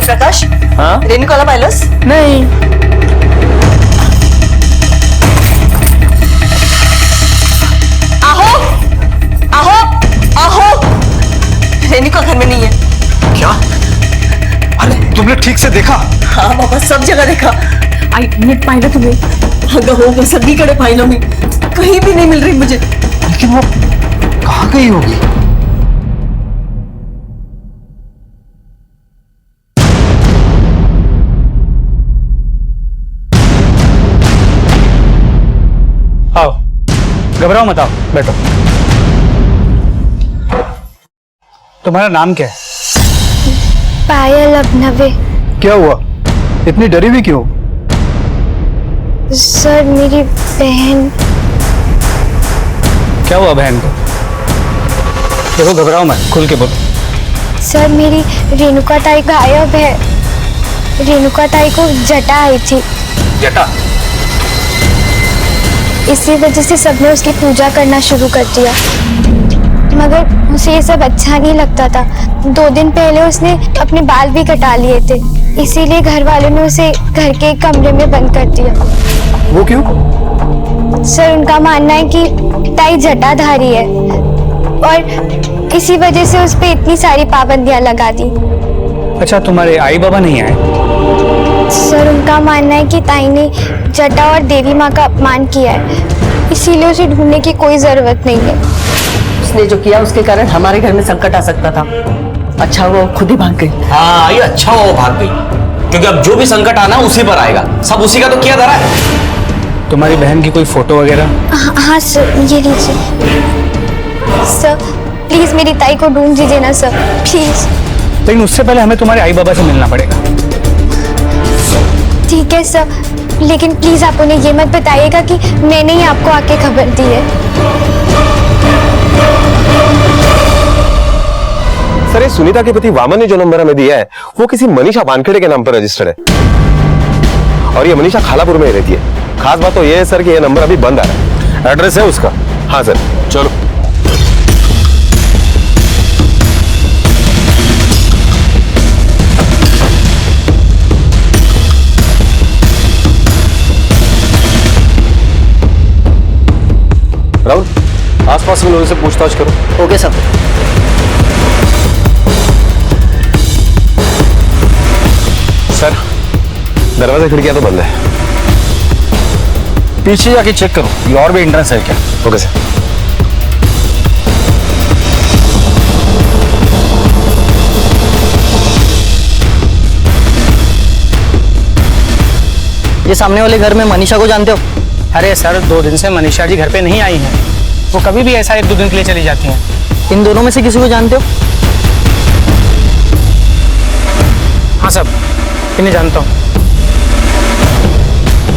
प्रकाश, हाँ? रेणुकाला पाहिलंस? नहीं। आहो आहो आहो, रेणुका घर में नहीं है। क्या? अरे तुमने ठीक से देखा? हाँ बाबा, सब जगह देखा। आई नीट पाहिलं तुम्ही? अगं हो, सगळीकडे पाहिलं मी, कहीं भी नहीं मिल रही मुझे। लेकिन वो कहाँ गई होगी? घबराओ मत, आओ बैठो। तुम्हारा नाम क्या है? पायल अभिनवे। क्या हुआ, इतनी डरी हुई क्यों? सर मेरी बहन। क्या हुआ बहन को? देखो घबराओ मत, खुल के बोलो। सर मेरी रेणुका ताई गायब है। रेणुका ताई को जटा आई थी। जटा? इसी वजह से सबने उसकी पूजा करना शुरू कर दिया, मगर उसे ये सब अच्छा नहीं लगता था। 2 दिन पहले उसने अपने बाल भी कटा लिए थे, इसीलिए घर वालों ने उसे घर के एक कमरे में बंद कर दिया। वो क्यों? सर उनका मानना है कि ताई जटाधारी है और इसी वजह से उस पे इतनी सारी पाबंदियां लगा दी। अच्छा, तुम्हारे आई बाबा नहीं आए? सर उनका मानना है कि ताई ने जटा और देवी माँ का अपमान किया है, इसीलिए उसे ढूंढने की कोई जरूरत नहीं है। उसने जो किया उसके कारण हमारे घर में संकट आ सकता था। अच्छा वो खुद ही भाग गई। हाँ, ये अच्छा हुआ वो भाग गई, क्योंकि अब जो भी संकट आना उसी पर आएगा। सब उसी का तो किया धरा है। तुम्हारी बहन की कोई फोटो वगैरह? हाँ सर, ये लीजिए। सर प्लीज मेरी ताई को ढूंढ दीजिए ना सर, प्लीज। लेकिन उससे पहले हमें तुम्हारे आई बाबा से मिलना पड़ेगा। ठीक है सर, लेकिन प्लीज आप उन्हें ये मत बताइएगा कि मैंने ही आपको आके खबर दी है। सर, ये सुनीता के पति वामन ने जो नंबर हमें दिया है वो किसी मनीषा वानखेड़े के नाम पर रजिस्टर्ड है, और ये मनीषा खालापुर में रहती है। खास बात तो ये है सर कि ये नंबर अभी बंद आ रहा है। एड्रेस है उसका? हाँ सर। चलो। राहुल, आसपास के लोगों से पूछताछ करो। Okay sir. सर, दरवाजा खिड़कियां तो बंद है। पीछे जाके चेक करो, ये और भी एंट्रेंस है क्या? Okay sir. ये सामने वाले घर में मनीषा को जानते हो? अरे सर, 2 दिन से मनीषा जी घर पे नहीं आई हैं। वो कभी भी ऐसा 1-2 दिन के लिए चली जाती हैं। इन दोनों में से किसी को जानते हो? हाँ सर, इन्हें जानता हूँ।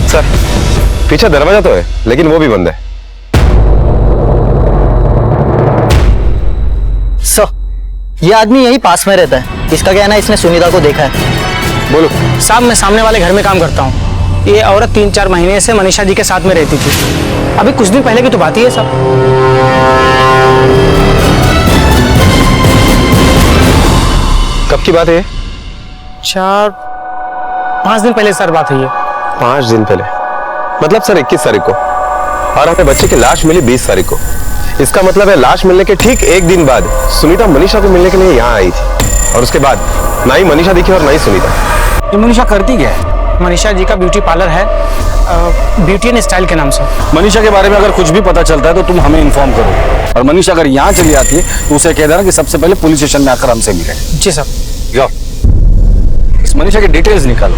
सर, पीछे दरवाजा तो है लेकिन वो भी बंद है। सर, ये आदमी यही पास में रहता है। इसका कहना है इसने सुनीता को देखा है। बोलो। साहब, मैं सामने वाले घर में काम करता हूँ। ये औरत 3-4 महीने से मनीषा जी के साथ में रहती थी। अभी कुछ दिन पहले की तो बात ही है साहब। कब की बात है? 4-5 दिन पहले सर बात है ये। 5 दिन पहले? मतलब सर 21 तारीख को, और हमें बच्चे की लाश मिली 20 तारीख को। इसका मतलब है लाश मिलने के ठीक 1 दिन बाद सुनीता मनीषा को मिलने के लिए यहाँ आई थी, और उसके बाद ना ही मनीषा दिखी और ना ही सुनीता। ये मनीषा करती क्या है? मनीषा जी का ब्यूटी पार्लर है, ब्यूटी एंड स्टाइल के नाम से। मनीषा के बारे में अगर कुछ भी पता चलता है तो तुम हमें इन्फॉर्म करो, और मनीषा अगर यहाँ चली आती है तो उसे कह देना कि सबसे पहले पुलिस स्टेशन में आकर हमसे मिले। जी सर। जाओ, इस मनीषा की डिटेल्स निकालो।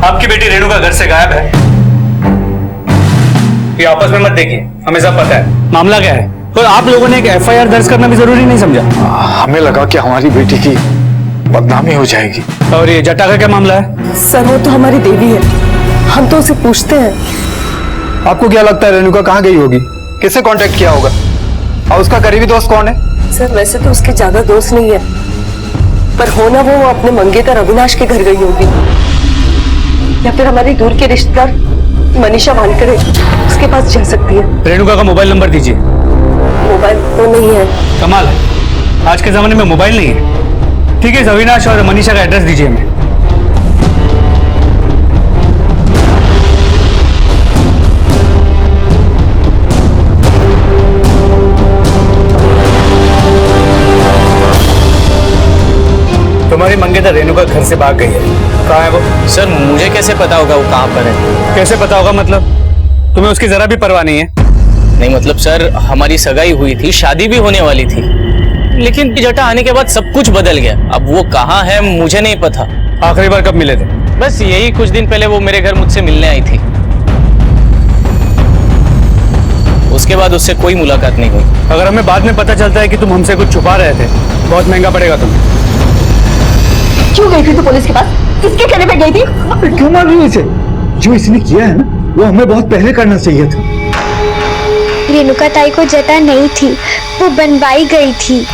आपकी बेटी रेणुका घर से गायब है। ये आपस में मत देखिए, हमें सब पता है। मामला क्या है? तो आप लोगों ने एक FIR दर्ज करना भी जरूरी नहीं समझा? हमें लगा कि हमारी बेटी की बदनामी हो जाएगी। और ये जटा का क्या मामला है? सर वो तो हमारी देवी है, हम तो उसे पूछते हैं। आपको क्या लगता है रेणुका कहाँ गई होगी? किससे कांटेक्ट किया होगा? और उसका करीबी दोस्त कौन है? सर वैसे तो उसके ज्यादा दोस्त नहीं है, पर होना वो अपने मंगेतर अविनाश के घर गई होगी, या फिर हमारी दूर के रिश्तेदार मनीषा वानखेड़े उसके पास जा सकती है। रेणुका का मोबाइल नंबर दीजिए। मोबाइल तो नहीं है। कमाल है, आज के जमाने में मोबाइल नहीं है। ठीक है, अविनाश और मनीषा का एड्रेस दीजिए हमें। हमारी मंगेतर रेणुका घर से भाग गई है। कहाँ है वो? सर मुझे कैसे पता होगा वो कहाँ पर है? कैसे पता होगा मतलब? तुम्हें उसकी जरा भी परवाह नहीं है? नहीं मतलब सर हमारी सगाई हुई थी, शादी भी होने वाली थी, लेकिन जटा आने के बाद सब कुछ बदल गया। अब वो कहाँ है मुझे नहीं पता। आखिरी बार कब मिले थे? बस यही कुछ दिन पहले वो मेरे घर मुझसे मिलने आई थी, उसके बाद उससे कोई मुलाकात नहीं हुई। अगर हमें बाद में पता चलता है कि तुम हमसे कुछ छुपा रहे थे, बहुत महंगा पड़ेगा तुम्हें। क्यों गई थी तू पुलिस के पास? किसके कहने पे गई थी? क्यों मार रही हो इसे? जो इसने किया है ना, वो हमें बहुत पहले करना चाहिए था। रेणुका ताई को जटा नहीं थी, वो बनवाई गई थी।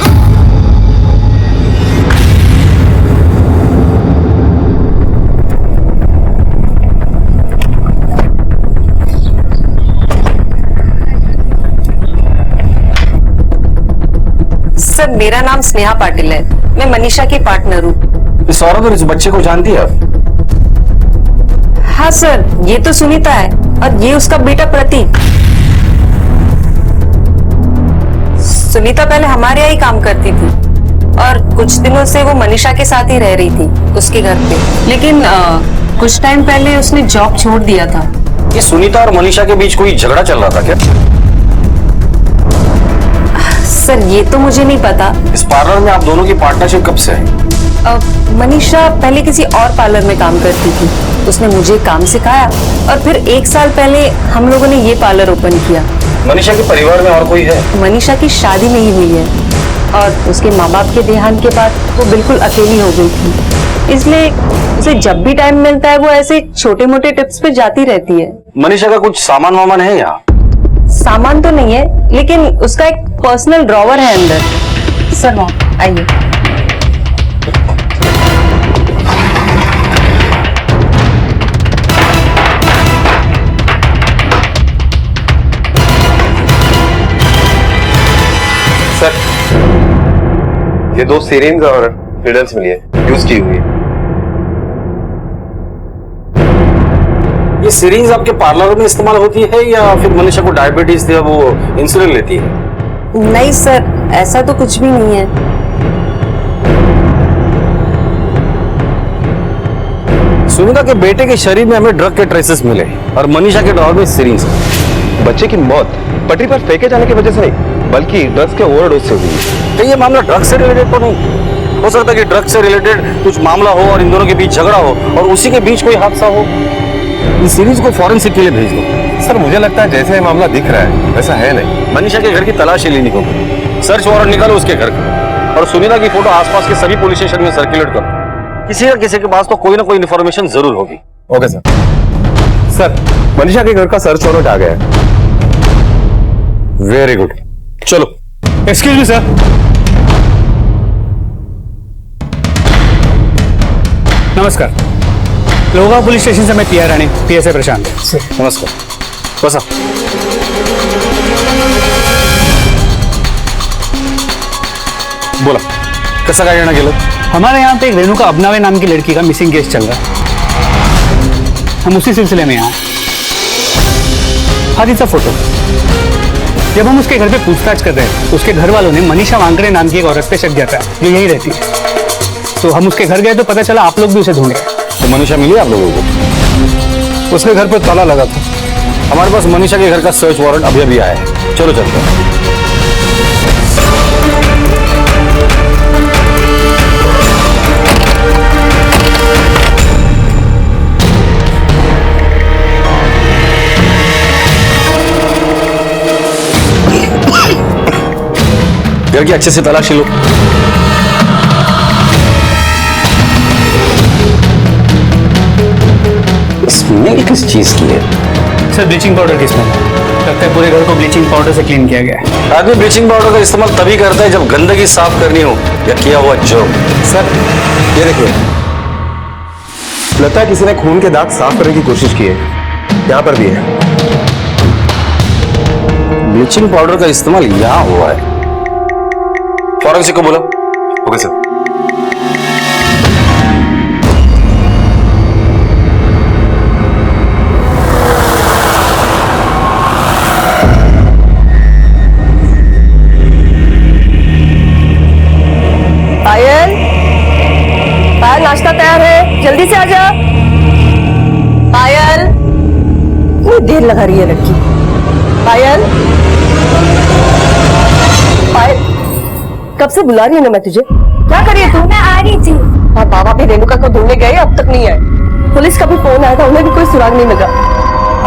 सर मेरा नाम स्नेहा पाटिल है, मैं मनीषा की पार्टनर हूँ। इस औरत और इस बच्चे को जानती है आप? हाँ सर, ये तो सुनीता है और ये उसका बेटा प्रतीक। सुनीता पहले हमारे यहाँ ही काम करती थी और कुछ दिनों से वो मनीषा के साथ ही रह रही थी उसके घर पे, लेकिन कुछ टाइम पहले उसने जॉब छोड़ दिया था। ये सुनीता और मनीषा के बीच कोई झगड़ा चल रहा था क्या? सर ये तो मुझे नहीं पता। इस पार्लर में आप दोनों की पार्टनरशिप कब से है? मनीषा पहले किसी और पार्लर में काम करती थी, उसने मुझे काम सिखाया और फिर 1 साल पहले हम लोगों ने ये पार्लर ओपन किया। मनीषा के परिवार में और कोई है? मनीषा की शादी नहीं हुई है और उसके माँ बाप के देहांत के बाद वो बिल्कुल अकेली हो गई थी, इसलिए उसे जब भी टाइम मिलता है वो ऐसे छोटे मोटे टिप्स पे जाती रहती है। मनीषा का कुछ सामान वामान है यहाँ? सामान तो नहीं है, लेकिन उसका एक पर्सनल ड्रॉवर है अंदर। सर वहाँ आइए। सर ये 2 सिरिंज और नीडल्स मिली है, यूज की हुई है। ये सीरीज आपके पार्लर में इस्तेमाल होती है या फिर मनीषा को डायबिटीज थी वो इंसुलिन लेती है? नहीं सर, ऐसा तो कुछ भी नहीं है। सुनीता के बेटे के शरीर में हमें ड्रग के ट्रेसेस मिले और मनीषा के ड्रॉवर में सीरीज। बच्चे की मौत पटरी पर फेंके जाने की वजह से नहीं, बल्कि ड्रग्स के ओवरडोज से हुई है। तो ये मामला ड्रग से रिलेटेड तो नहीं हो सकता कि ड्रग से रिलेटेड कुछ मामला हो और इन दोनों के बीच झगड़ा हो और उसी के बीच कोई हादसा हो। इस सीरीज को फॉरेंसिक के लिए भेज दो। सर मुझे लगता है जैसे ये मामला दिख रहा है वैसा है नहीं। मनीषा के घर की तलाशी लेनी होगी, सर्च वारंट निकालो उसके घर का और सुनीता की फोटो आसपास के सभी पुलिस स्टेशन में सर्कुलेट करो। किसी न किसी के पास तो कोई ना कोई इन्फॉर्मेशन जरूर होगी। Okay sir. सर मनीषा के घर का सर्च वारंट आ गया है। वेरी गुड, चलो। Excuse me sir. नमस्कार, लोगा पुलिस स्टेशन से मैं पीआई राणे, पीएसआई प्रशांत। नमस्कार, बसा। बोला, कसं काय येणं गेलं? हमारे यहाँ पे एक रेणुका अबनावे नाम की लड़की का मिसिंग केस चल रहा है, हम उसी सिलसिले में यहाँ। हादिसा फोटो। जब हम उसके घर पे पूछताछ कर रहे हैं, उसके घर वालों ने मनीषा वांकड़े नाम की एक औरत पे शक जताया जो यही रहती है। तो हम उसके घर गए तो पता चला आप लोग भी उसे ढूंढे। तो मनीषा मिली आप लोगों को? उसके घर पे ताला लगा था। हमारे पास मनीषा के घर का सर्च वारंट अभी अभी आया है, चलो चलते हैं। घर की अच्छे से तलाशी लो। स्मेल किस चीज की है? सर ब्लीचिंग पाउडर की स्मेल। लगता है पूरे घर को ब्लीचिंग पाउडर से क्लीन किया गया है। आदमी ब्लीचिंग पाउडर का इस्तेमाल तभी करता है जब गंदगी साफ करनी हो या किया हुआ जॉब। सर ये देखिए, लगता है किसी ने खून के दाग साफ करने की कोशिश की है। यहाँ पर भी है। ब्लीचिंग पाउडर का इस्तेमाल यहाँ हुआ है। फॉरेंसिक को बोला। Okay sir. पायल, पायल, इतनी देर लगा रही है लड़की। पायल, पायल, कब से बुला रही हूँ ना मैं तुझे। क्या कर रही है तू? मैं आ रही थी। हाँ, बाबा भी रेणुका को ढूंढने गए, अब तक नहीं आए। पुलिस का भी फोन आया था, उन्हें भी कोई सुराग नहीं लगा।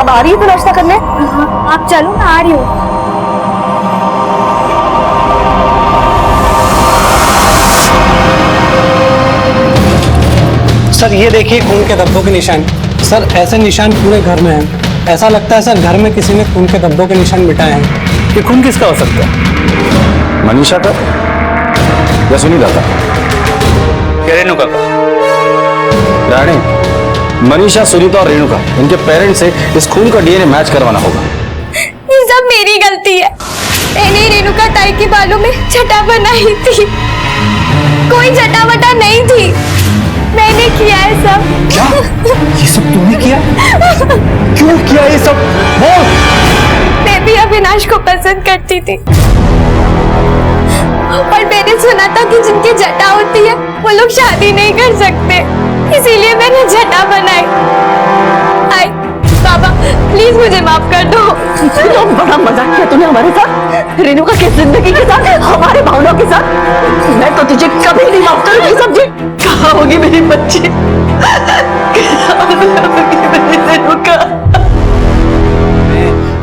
अब आ रही है तो नाश्ता करने? आप चलो, मैं आ रही हूँ। सर ये देखिए खून के धब्बों के निशान। सर ऐसे निशान पूरे घर में हैं। ऐसा लगता है सर घर में किसी ने खून के धब्बों के निशान मिटाए हैं। ये खून किसका हो सकता है? मनीषा का या सुनीता का या रेणुका का? रानी, मनीषा, सुनीता और रेणुका, इनके पेरेंट्स से इस खून का डीएनए मैच करवाना होगा। ये सब मेरी गलती है। मैंने रेणुका ताई के बालों में छटा बनाई थी। कोई छटा वटा नहीं थी, मैंने किया है सब। क्या? ये सब तूने किया? क्यों किया ये सब? बोल। मैं भी अविनाश को पसंद करती थी और मैंने सुना था कि जिनकी जटा होती है वो लोग शादी नहीं कर सकते, इसीलिए मैंने जटा बनाई। आई बाबा, प्लीज मुझे माफ कर दो। तो बड़ा मजाक किया तूने हमारे साथ, रेणुका की जिंदगी के साथ, हमारे भावनाओं के साथ। मैं तो तुझे कभी नहीं माफ करूंगी। सब्जी कहाँ होगी मेरी बच्ची?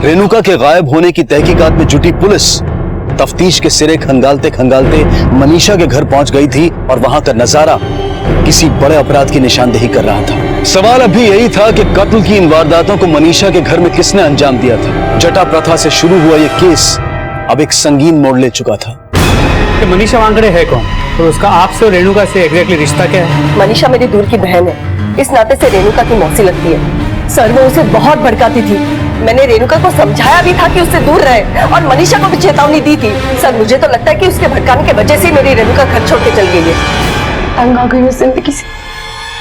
रेणुका के गायब होने की तहकीकात में जुटी पुलिस तफ्तीश के सिरे खंगालते खंगालते मनीषा के घर पहुंच गई थी और वहां का नजारा किसी बड़े अपराध की निशानदेही कर रहा था। सवाल अभी यही था कि कत्ल की इन वारदातों को मनीषा के घर में किसने अंजाम दिया था। जटा प्रथा से शुरू हुआ यह केस अब एक संगीन मोड़ ले चुका था। मनीषा वांगड़े है कौन? तो उसका आपसे और रेणुका से एग्जैक्टली रिश्ता क्या है? मनीषा मेरी दूर की बहन है, इस नाते से रेणुका की मौसी लगती है। सर वो उसे बहुत भड़काती थी। मैंने रेणुका को समझाया भी था कि उससे दूर रहे और मनीषा को भी चेतावनी दी थी। सर मुझे तो लगता है कि उसके भड़काने की वजह से मेरी रेणुका घर छोड़ के चल गई है। तंग आ गई हूँ जिंदगी से,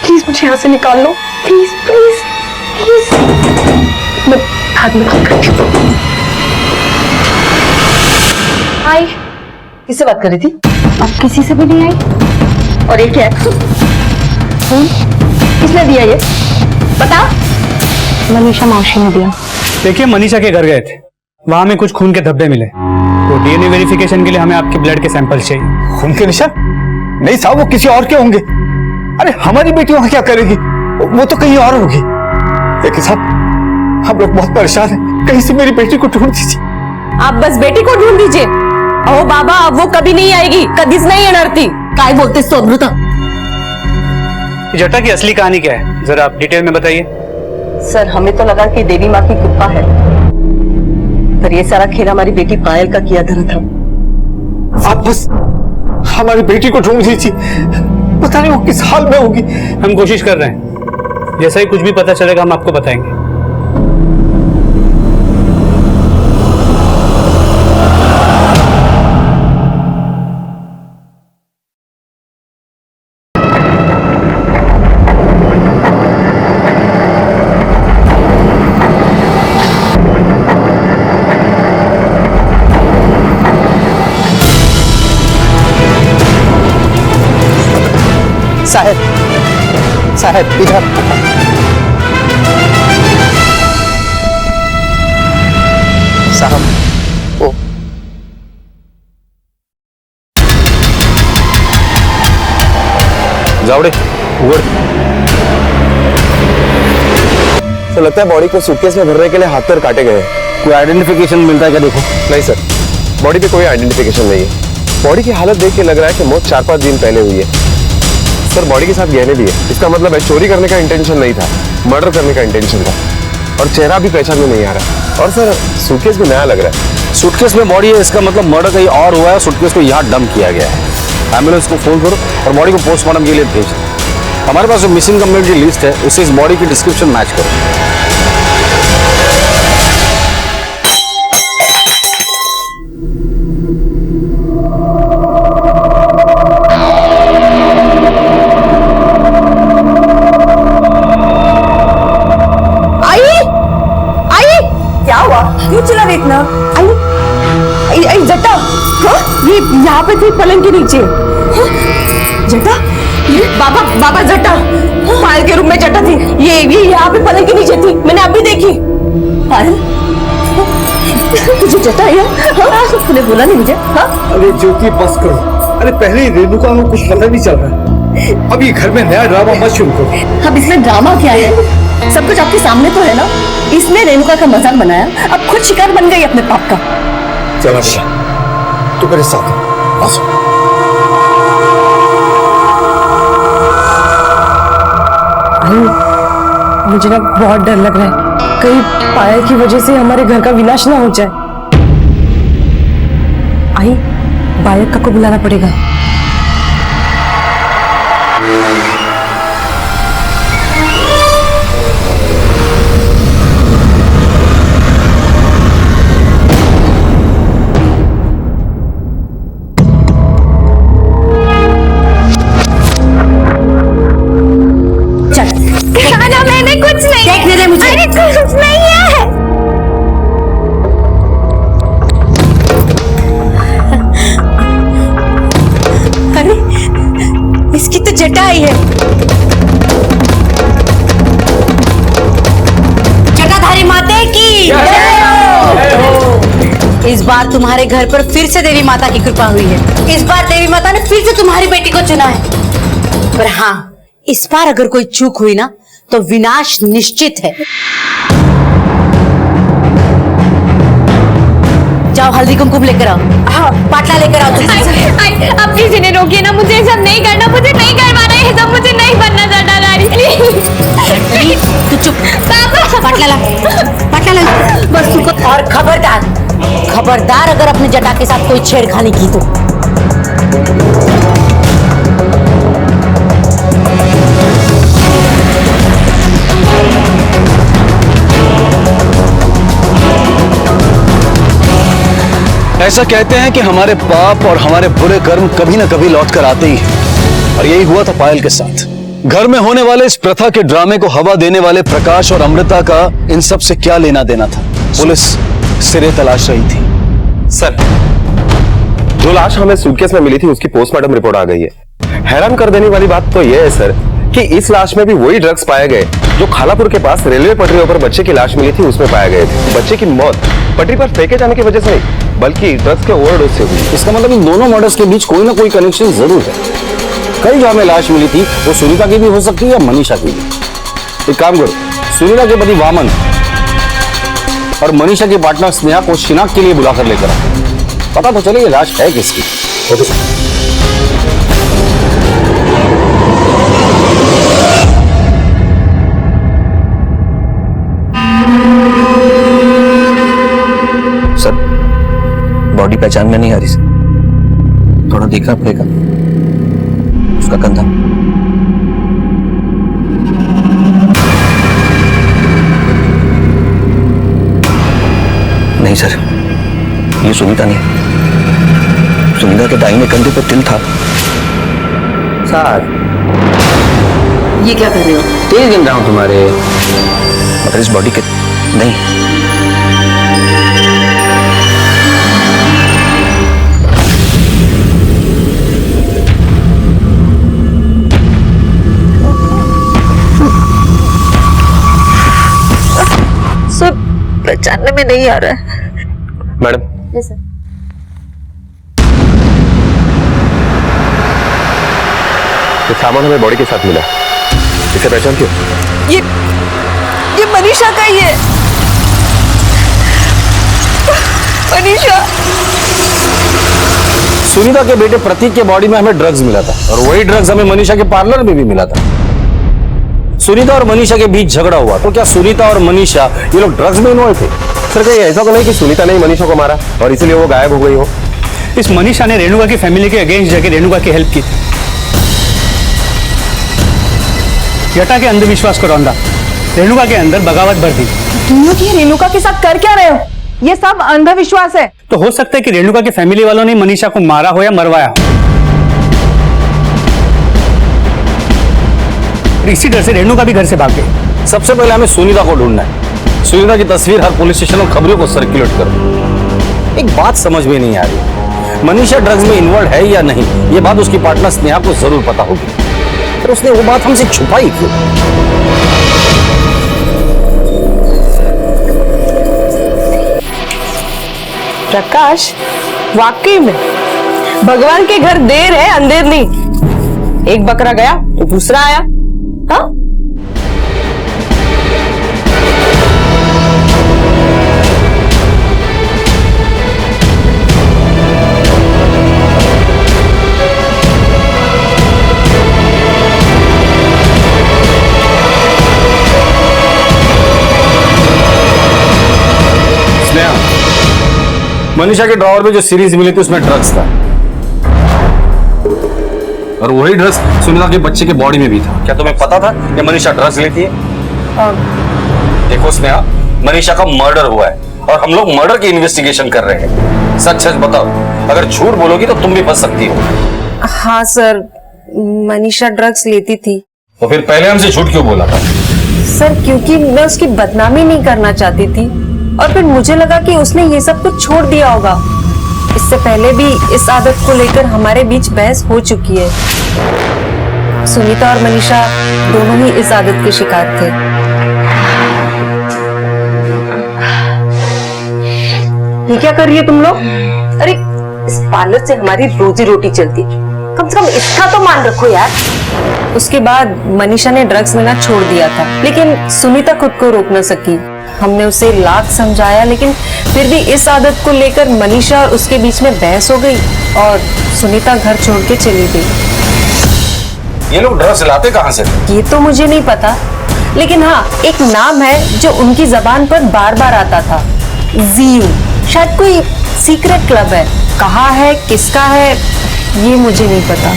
प्लीज मुझे यहाँ से निकाल लो। Please please please. मैं हाथ में काम करती हूँ। आई किससे बात कर रही थी? अब किसी से भी नहीं आई। और ये क्या है? किसने दिया ये? बता। मनीषा मौसी ने दिया। देखिए मनीषा के घर गए थे, वहां में कुछ खून के धब्बे मिले, तो डीएनए वेरिफिकेशन के लिए हमें आपके ब्लड के सैंपल चाहिए। खून के निशान? नहीं साहब, वो किसी और के होंगे। अरे हमारी बेटी वहां क्या करेगी? वो तो कहीं और होगी। लेकिन साहब हम लोग बहुत परेशान हैं, कहीं से मेरी बेटी को ढूंढ दीजिए। आप बस बेटी को ढूंढ दीजिए। ओ बाबा, अब वो कभी नहीं आएगी, कदीस नहीं अनर्थी। काय बोलते तो अमृता? जटा की असली कहानी क्या है, जरा आप डिटेल में बताइए। सर हमें तो लगा कि देवी माँ की कृपा है, पर ये सारा खेल हमारी बेटी पायल का किया धरा था। आप बस हमारी बेटी को ढूंढ दीजिए, पता नहीं वो किस हाल में होगी। हम कोशिश कर रहे हैं, जैसा ही कुछ भी पता चलेगा हम आपको बताएंगे। साहब साहब इधर। साहब ओ जावड़े उगड़। तो लगता है बॉडी को सूटकेस में भरने के लिए हाथ पैर काटे गए। कोई आइडेंटिफिकेशन मिलता है क्या? देखो। नहीं सर, बॉडी पे कोई आइडेंटिफिकेशन नहीं है। बॉडी की हालत देख के लग रहा है कि मौत 4-5 दिन पहले हुई है। सर बॉडी के साथ गहने भी है, इसका मतलब है चोरी करने का इंटेंशन नहीं था, मर्डर करने का इंटेंशन था। और चेहरा भी पहचान में नहीं आ रहा। और सर सूटकेस भी नया लग रहा है। सूटकेस में बॉडी है, इसका मतलब मर्डर कहीं और हुआ है, सूटकेस को यहाँ डंप किया गया है। एम्बुलेंस को फोन करो और बॉडी को पोस्टमार्टम के लिए भेज दो। हमारे पास जो मिसिंग कंप्लेंट की लिस्ट है उससे इस बॉडी की डिस्क्रिप्शन मैच करो। क्यों चिल्ला रही इतना? आई जटा, ये यहाँ पे थी पलंग के नीचे। जटा, ये बाबा जटा। पायल के रूम में जटा थी, ये यहाँ पे पलंग के नीचे थी, मैंने अभी देखी। पायल तुझे जटा है? हाँ? तूने बोला नहीं मुझे? हाँ? अरे ज्योति बस करो। अरे पहले ही रेणुका को कुछ पता नहीं चल रहा है, अब ये घर में नया ड्रामा मत शुरू करो। अब इसमें ड्रामा क्या है? सब कुछ आपके सामने तो है ना। इसने रेणुका का मजाक बनाया, अब खुद शिकार बन गई अपने पाप का। चला बेटा, तू मेरे साथ आ। मुझे ना बहुत डर लग रहा है, कहीं पायल की वजह से हमारे घर का विनाश ना हो जाए। आई, बालक का को बुलाना पड़ेगा। मैंने कुछ नहीं, देखने दे मुझे। अरे कुछ नहीं है। अरे इसकी तो जटा आई है। जटाधारी माते की जय हो। इस बार तुम्हारे घर पर फिर से देवी माता की कृपा हुई है। इस बार देवी माता ने फिर से तुम्हारी बेटी को चुना है। पर हाँ, इस बार अगर कोई चूक हुई ना तो विनाश निश्चित है। जाओ हल्दी कुमकुम लेकर आओ। हाँ, पाटला लेकर आओ। अब किसी ने रोकिए ना, मुझे सब नहीं करना, मुझे नहीं करवाना ये सब, मुझे नहीं बनना जटाधारी। प्लीज तू चुप। पाटला ला, पाटला ला। बस तू। और खबरदार, खबरदार अगर अपने जटा के साथ कोई छेड़खानी की तो। ऐसा कहते हैं कि हमारे पाप और हमारे बुरे कर्म कभी ना कभी लौट कर आते ही हैं, और यही हुआ था पायल के साथ। घर में होने वाले इस प्रथा के ड्रामे को हवा देने वाले प्रकाश और अमृता का इन सब से क्या लेना देना था? पुलिस सिरे तलाश रही थी। सर, जो लाश हमें सूटकेस में मिली थी उसकी पोस्टमार्टम रिपोर्ट आ गई है। हैरान कर देने वाली बात तो यह है सर कि इस लाश में भी वही ड्रग्स पाए गए जो खालापुर के पास रेलवे पटरियों पर बच्चे की लाश मिली थी उसमें पाए गए थे। बच्चे की मौत पटरी पर फेंके जाने की वजह से नहीं, बल्कि ड्रग्स के ओवरडोज से हुई। इसका मतलब इन दोनों मर्डर्स के बीच कोई ना कोई कनेक्शन जरूर है। कई जगह में लाश मिली थी, वो सुनीता की भी हो सकती है या मनीषा की भी। एक काम करो, सुनीता के पति वामन और मनीषा के पार्टनर स्नेहा को शिनाख्त के लिए बुलाकर लेकर आओ, पता तो चले ये लाश है किसकी। ओके सर, बॉडी पहचान में नहीं आ रही सर, थोड़ा देखना पड़ेगा उसका कंधा। नहीं सर, ये सुनीता नहीं। सुनीता के दाहिने कंधे पर तिल था। सर, ये क्या कर रहे हो? तेज गिन रहा हूं तुम्हारे, मगर इस बॉडी के नहीं। सर, पहचानने में नहीं आ रहा है। Madam, yes sir. ये सामान हमें बॉडी के साथ मिला, इसे पहचानती हो? ये मनीषा का ही है। मनीषा। सुनीता के बेटे प्रतीक के बॉडी में हमें ड्रग्स मिला था, और वही ड्रग्स हमें मनीषा के पार्लर में भी मिला था। सुनीता और मनीषा के बीच झगड़ा हुआ, तो क्या सुनीता और मनीषा ये लोग ड्रग्स में इन्वॉल्व थे? सर, कहीं ऐसा तो नहीं कि सुनीता ने ही मनीषा को मारा और इसीलिए वो गायब हो गई हो? इस मनीषा ने रेणुका की फैमिली के अगेंस्ट जाके रेणुका की हेल्प की। जटा के अंधविश्वास को रौंदा, रेणुका के अंदर बगावत भर दी। तुम लोग ये रेणुका के साथ कर क्या रहे हो? ये सब अंधविश्वास है। तो हो सकता है कि रेणुका के फैमिली वालों ने मनीषा को मारा हो या मरवाया हो। इसी डर से रेणुका भी घर से भाग गई। सबसे पहले हमें सुनीता को ढूंढना है। सुनीता की तस्वीर हर पुलिस स्टेशन और खबरों को सर्कुलेट करो। एक बात समझ में नहीं आ रही, मनीषा ड्रग्स में इन्वॉल्व है या नहीं, ये बात उसकी पार्टनर स्नेहा को जरूर पता होगी। फिर उसने वो बात हमसे छुपाई क्यों? प्रकाश, वाकई में भगवान के घर देर है अंधेर नहीं। एक बकरा गया तो दूसरा आया। हाँ, मनीषा के ड्रॉवर में जो सीरीज मिली थी उसमें ड्रग्स था, और वही ड्रग्स सुनीता के बच्चे के बॉडी में भी था। क्या तुम्हें पता था कि मनीषा ड्रग्स लेती है? देखो स्नेहा, मनीषा का मर्डर हुआ है और हम लोग मर्डर की इन्वेस्टिगेशन कर रहे हैं। सच सच बताओ, अगर झूठ बोलोगी तो तुम भी फंस सकती हो। हाँ सर, मनीषा ड्रग्स लेती थी। तो फिर पहले हमसे झूठ क्यों बोला था? सर क्योंकि मैं उसकी बदनामी नहीं करना चाहती थी, और फिर मुझे लगा कि उसने ये सब कुछ छोड़ दिया होगा। इससे पहले भी इस आदत को लेकर हमारे बीच बहस हो चुकी है। सुनीता और मनीषा दोनों ही इस आदत के शिकार थे। ये क्या कर रही है तुम लोग? अरे इस पार्लर से हमारी रोजी रोटी चलती है, कम से कम इसका तो मान रखो यार। उसके बाद मनीषा ने ड्रग्स लेना छोड़ दिया था, लेकिन सुनीता खुद को रोक न सकी। हमने उसे लाख समझाया, लेकिन फिर भी इस आदत को लेकर मनीषा और उसके बीच में बहस हो गई और सुनीता घर छोड़ के चली गई। ये लोग ड्रग्स लाते कहाँ से? ये तो मुझे नहीं पता, लेकिन हाँ, एक नाम है जो उनकी जबान पर बार बार आता था, जीयू। शायद कोई सीक्रेट क्लब है, कहाँ है, किसका है, ये मुझे नहीं पता।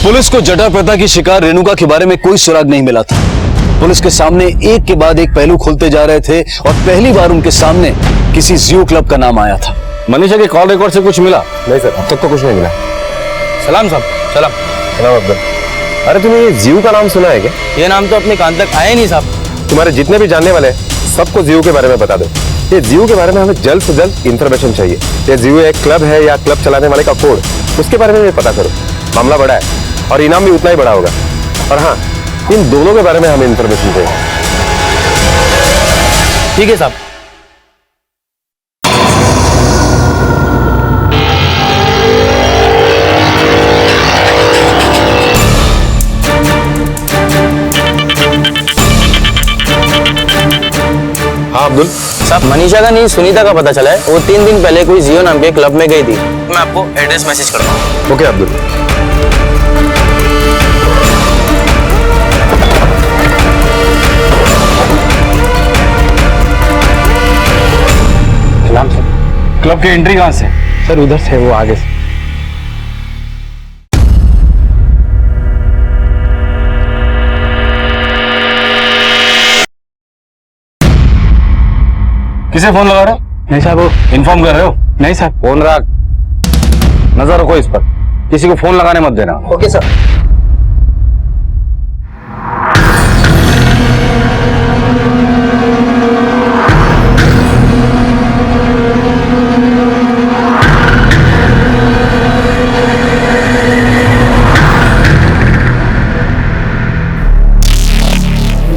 पुलिस को जटाप्रता की शिकार रेणुका के बारे में कोई सुराग नहीं मिला था। पुलिस के सामने एक के बाद एक पहलू खुलते जा रहे थे और पहली बार उनके सामने किसी जियो क्लब का नाम आया था। मनीषा के कॉल रिकॉर्ड से कुछ मिला? नहीं सर, अब तक तो कुछ नहीं मिला। सलाम साहब। सलाम। सलाम अब्दुल। अरे तुमने ये जियो का नाम सुना है क्या? ये नाम तो अपने कान तक आया नहीं साहब। तुम्हारे जितने भी जानने वाले सबको जियो के बारे में बता दो। ये जियो के बारे में हमें जल्द से जल्द इंफॉर्मेशन चाहिए। ये जियो एक क्लब है या क्लब चलाने वाले का कोड, उसके बारे में पता करो। मामला बड़ा है और इनाम भी उतना ही बड़ा होगा। और हाँ, इन दोनों के बारे में हमें इंफॉर्मेशन चाहिए। ठीक है साहब। हाँ अब्दुल साहब, मनीषा का नहीं सुनीता का पता चला है। वो 3 दिन पहले कोई जियो नाम के क्लब में गई थी। मैं आपको एड्रेस मैसेज करता हूँ। ओके अब्दुल। क्लब की एंट्री कहाँ से? सर उधर से, वो आगे से। किसे फोन लगा रहे हो? नहीं साहब, वो इन्फॉर्म कर रहे हो? नहीं साहब। फोन रख, नजर रखो इस पर, किसी को फोन लगाने मत देना। Okay sir.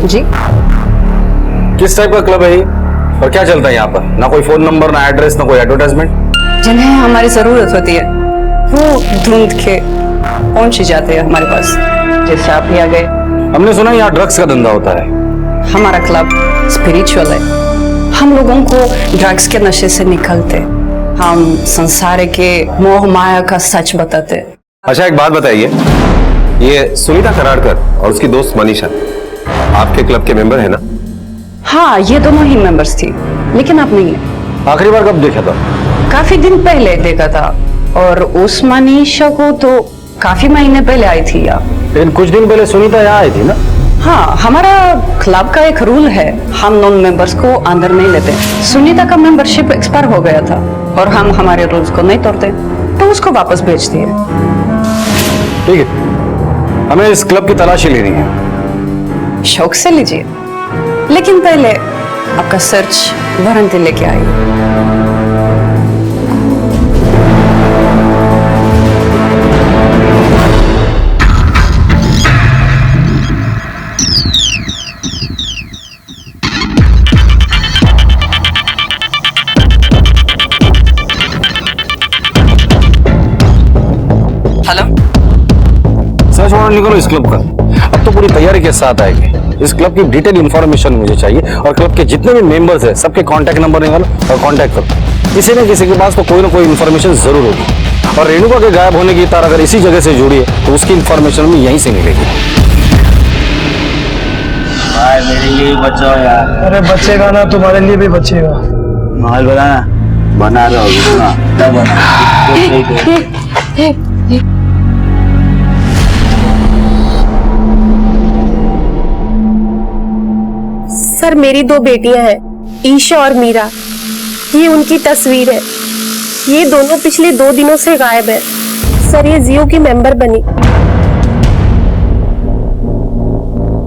जी, किस टाइप का क्लब है ये और क्या चलता है यहाँ पर? ना कोई फोन नंबर, ना एड्रेस, ना कोई एडवर्टाइजमेंट। जिन्हें हमारी जरूरत होती है वो ढूंढ के पहुंच ही जाते हैं हमारे पास। जैसे आप ही आ गए। हमने सुना यहाँ ड्रग्स का धंधा होता है। हमारा क्लब स्पिरिचुअल है। हम लोगों को ड्रग्स के नशे से निकलते, हम संसार के मोह माया का सच बताते। अच्छा एक बात बताइए, ये सुनीता कराड़कर और उसकी दोस्त मनीषा आपके क्लब के मेंबर है ना? हाँ, ये दोनों ही मेंबर्स थी, लेकिन अब नहीं है। आखिरी बार कब देखा था? काफी दिन पहले देखा था, और उस मनीषा को तो काफी महीने पहले आई थी यहाँ। लेकिन कुछ दिन पहले सुनीता यहाँ आई थी ना? हाँ, हमारा क्लब का एक रूल है, हम नॉन मेंबर्स को अंदर नहीं लेते। सुनीता का मेंबरशिप एक्सपायर हो गया था और हम हमारे रूल्स को नहीं तोड़ते, तो उसको वापस भेज दिए। ठीक है, हमें इस क्लब की तलाशी लेनी है। शौक से लीजिए, लेकिन पहले आपका सर्च वारंटी लेके आइए। निकलो इस क्लब का। अब तो पूरी तैयारी के साथ आएंगे। इस क्लब की डिटेल इंफॉर्मेशन मुझे चाहिए और क्लब के जितने भी मेंबर्स हैं सबके कांटेक्ट नंबर निकालो और कांटेक्ट करो। किसी न किसी के पास तो कोई ना कोई इंफॉर्मेशन जरूर होगी और रेणुका के गायब होने की तार अगर इसी जगह से जुड़ी है तो उसकी इंफॉर्मेशन भी यहीं से मिलेगी। भाई मेरे लिए बचाओ यार। अरे बचेगा ना, तुम्हारे लिए भी बचेगा। माहौल बनाना बना रहा हूँ तब सर मेरी 2 बेटियां हैं, ईशा और मीरा। ये उनकी तस्वीर है। ये दोनों पिछले 2 दिनों से गायब है। सर ये जियो की मेंबर बनी।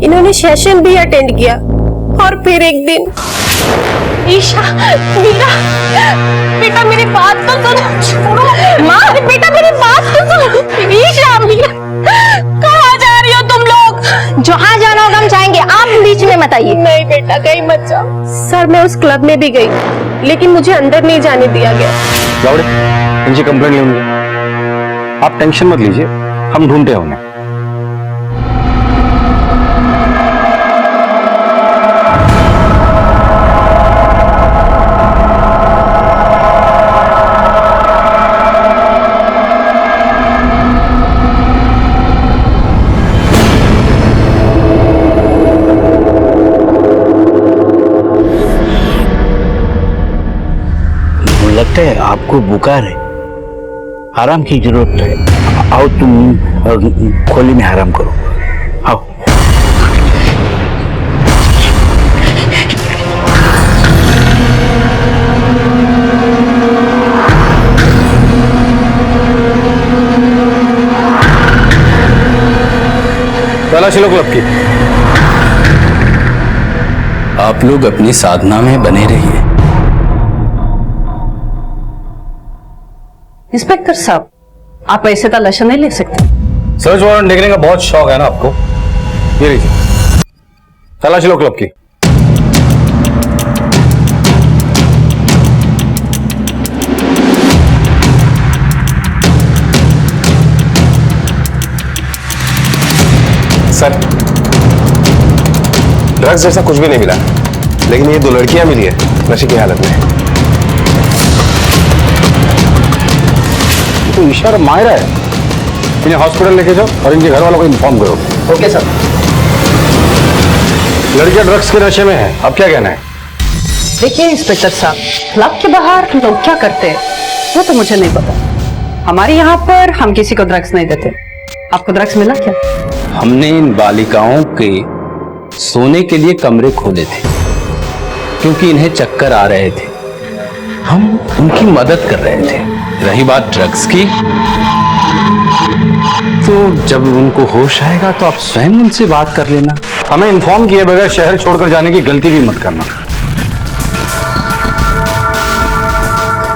इन्होंने सेशन भी अटेंड किया और फिर एक दिन ईशा, मीरा, बेटा मेरी बात तो सुनो। माँ बेटा मेरी बात तो सुनो। ईशा, मीरा, कहाँ जा रही हो तुम लोग? जहाँ जाना होगा हम जाएंगे, आप बीच में मत आइए। नहीं बेटा कहीं मत जाओ। सर मैं उस क्लब में भी गई लेकिन मुझे अंदर नहीं जाने दिया गया। लाउडे, इनकी कंप्लेंट लेंगे। आप टेंशन मत लीजिए, हम ढूंढते हैं उन्हें। लगता है आपको बुखार है, आराम की जरूरत है। आओ तुम खोली में आराम करो, आओ। तलाशी लो क्लब की। आप लोग अपनी साधना में बने रहिए। इंस्पेक्टर साहब, आप ऐसे तलाशी नहीं ले सकते। सर्च वारंट देखने का बहुत शौक है ना आपको? ये लीजिए, तलाशी लो क्लब की। सर, ड्रग्स जैसा कुछ भी नहीं मिला, लेकिन ये 2 लड़कियां मिली है नशे की हालत में। तो ईशा और मायरा है। इन्हें हॉस्पिटल लेके जाओ और इनके घर वालों को इन्फॉर्म करो। Okay sir. लड़कियां ड्रग्स के नशे में है, अब क्या कहना है? देखिए इंस्पेक्टर साहब, क्लब के बाहर लोग क्या करते हैं वो तो मुझे नहीं पता। हमारे यहाँ पर हम किसी को ड्रग्स नहीं देते। आपको ड्रग्स मिला क्या? हमने इन बालिकाओं के सोने के लिए कमरे खोले थे क्योंकि इन्हें चक्कर आ रहे थे। हम उनकी मदद कर रहे थे। रही बात ड्रग्स की, तो जब उनको होश आएगा तो आप स्वयं उनसे बात कर लेना। हमें इन्फॉर्म किए बगैर शहर छोड़कर जाने की गलती भी मत करना।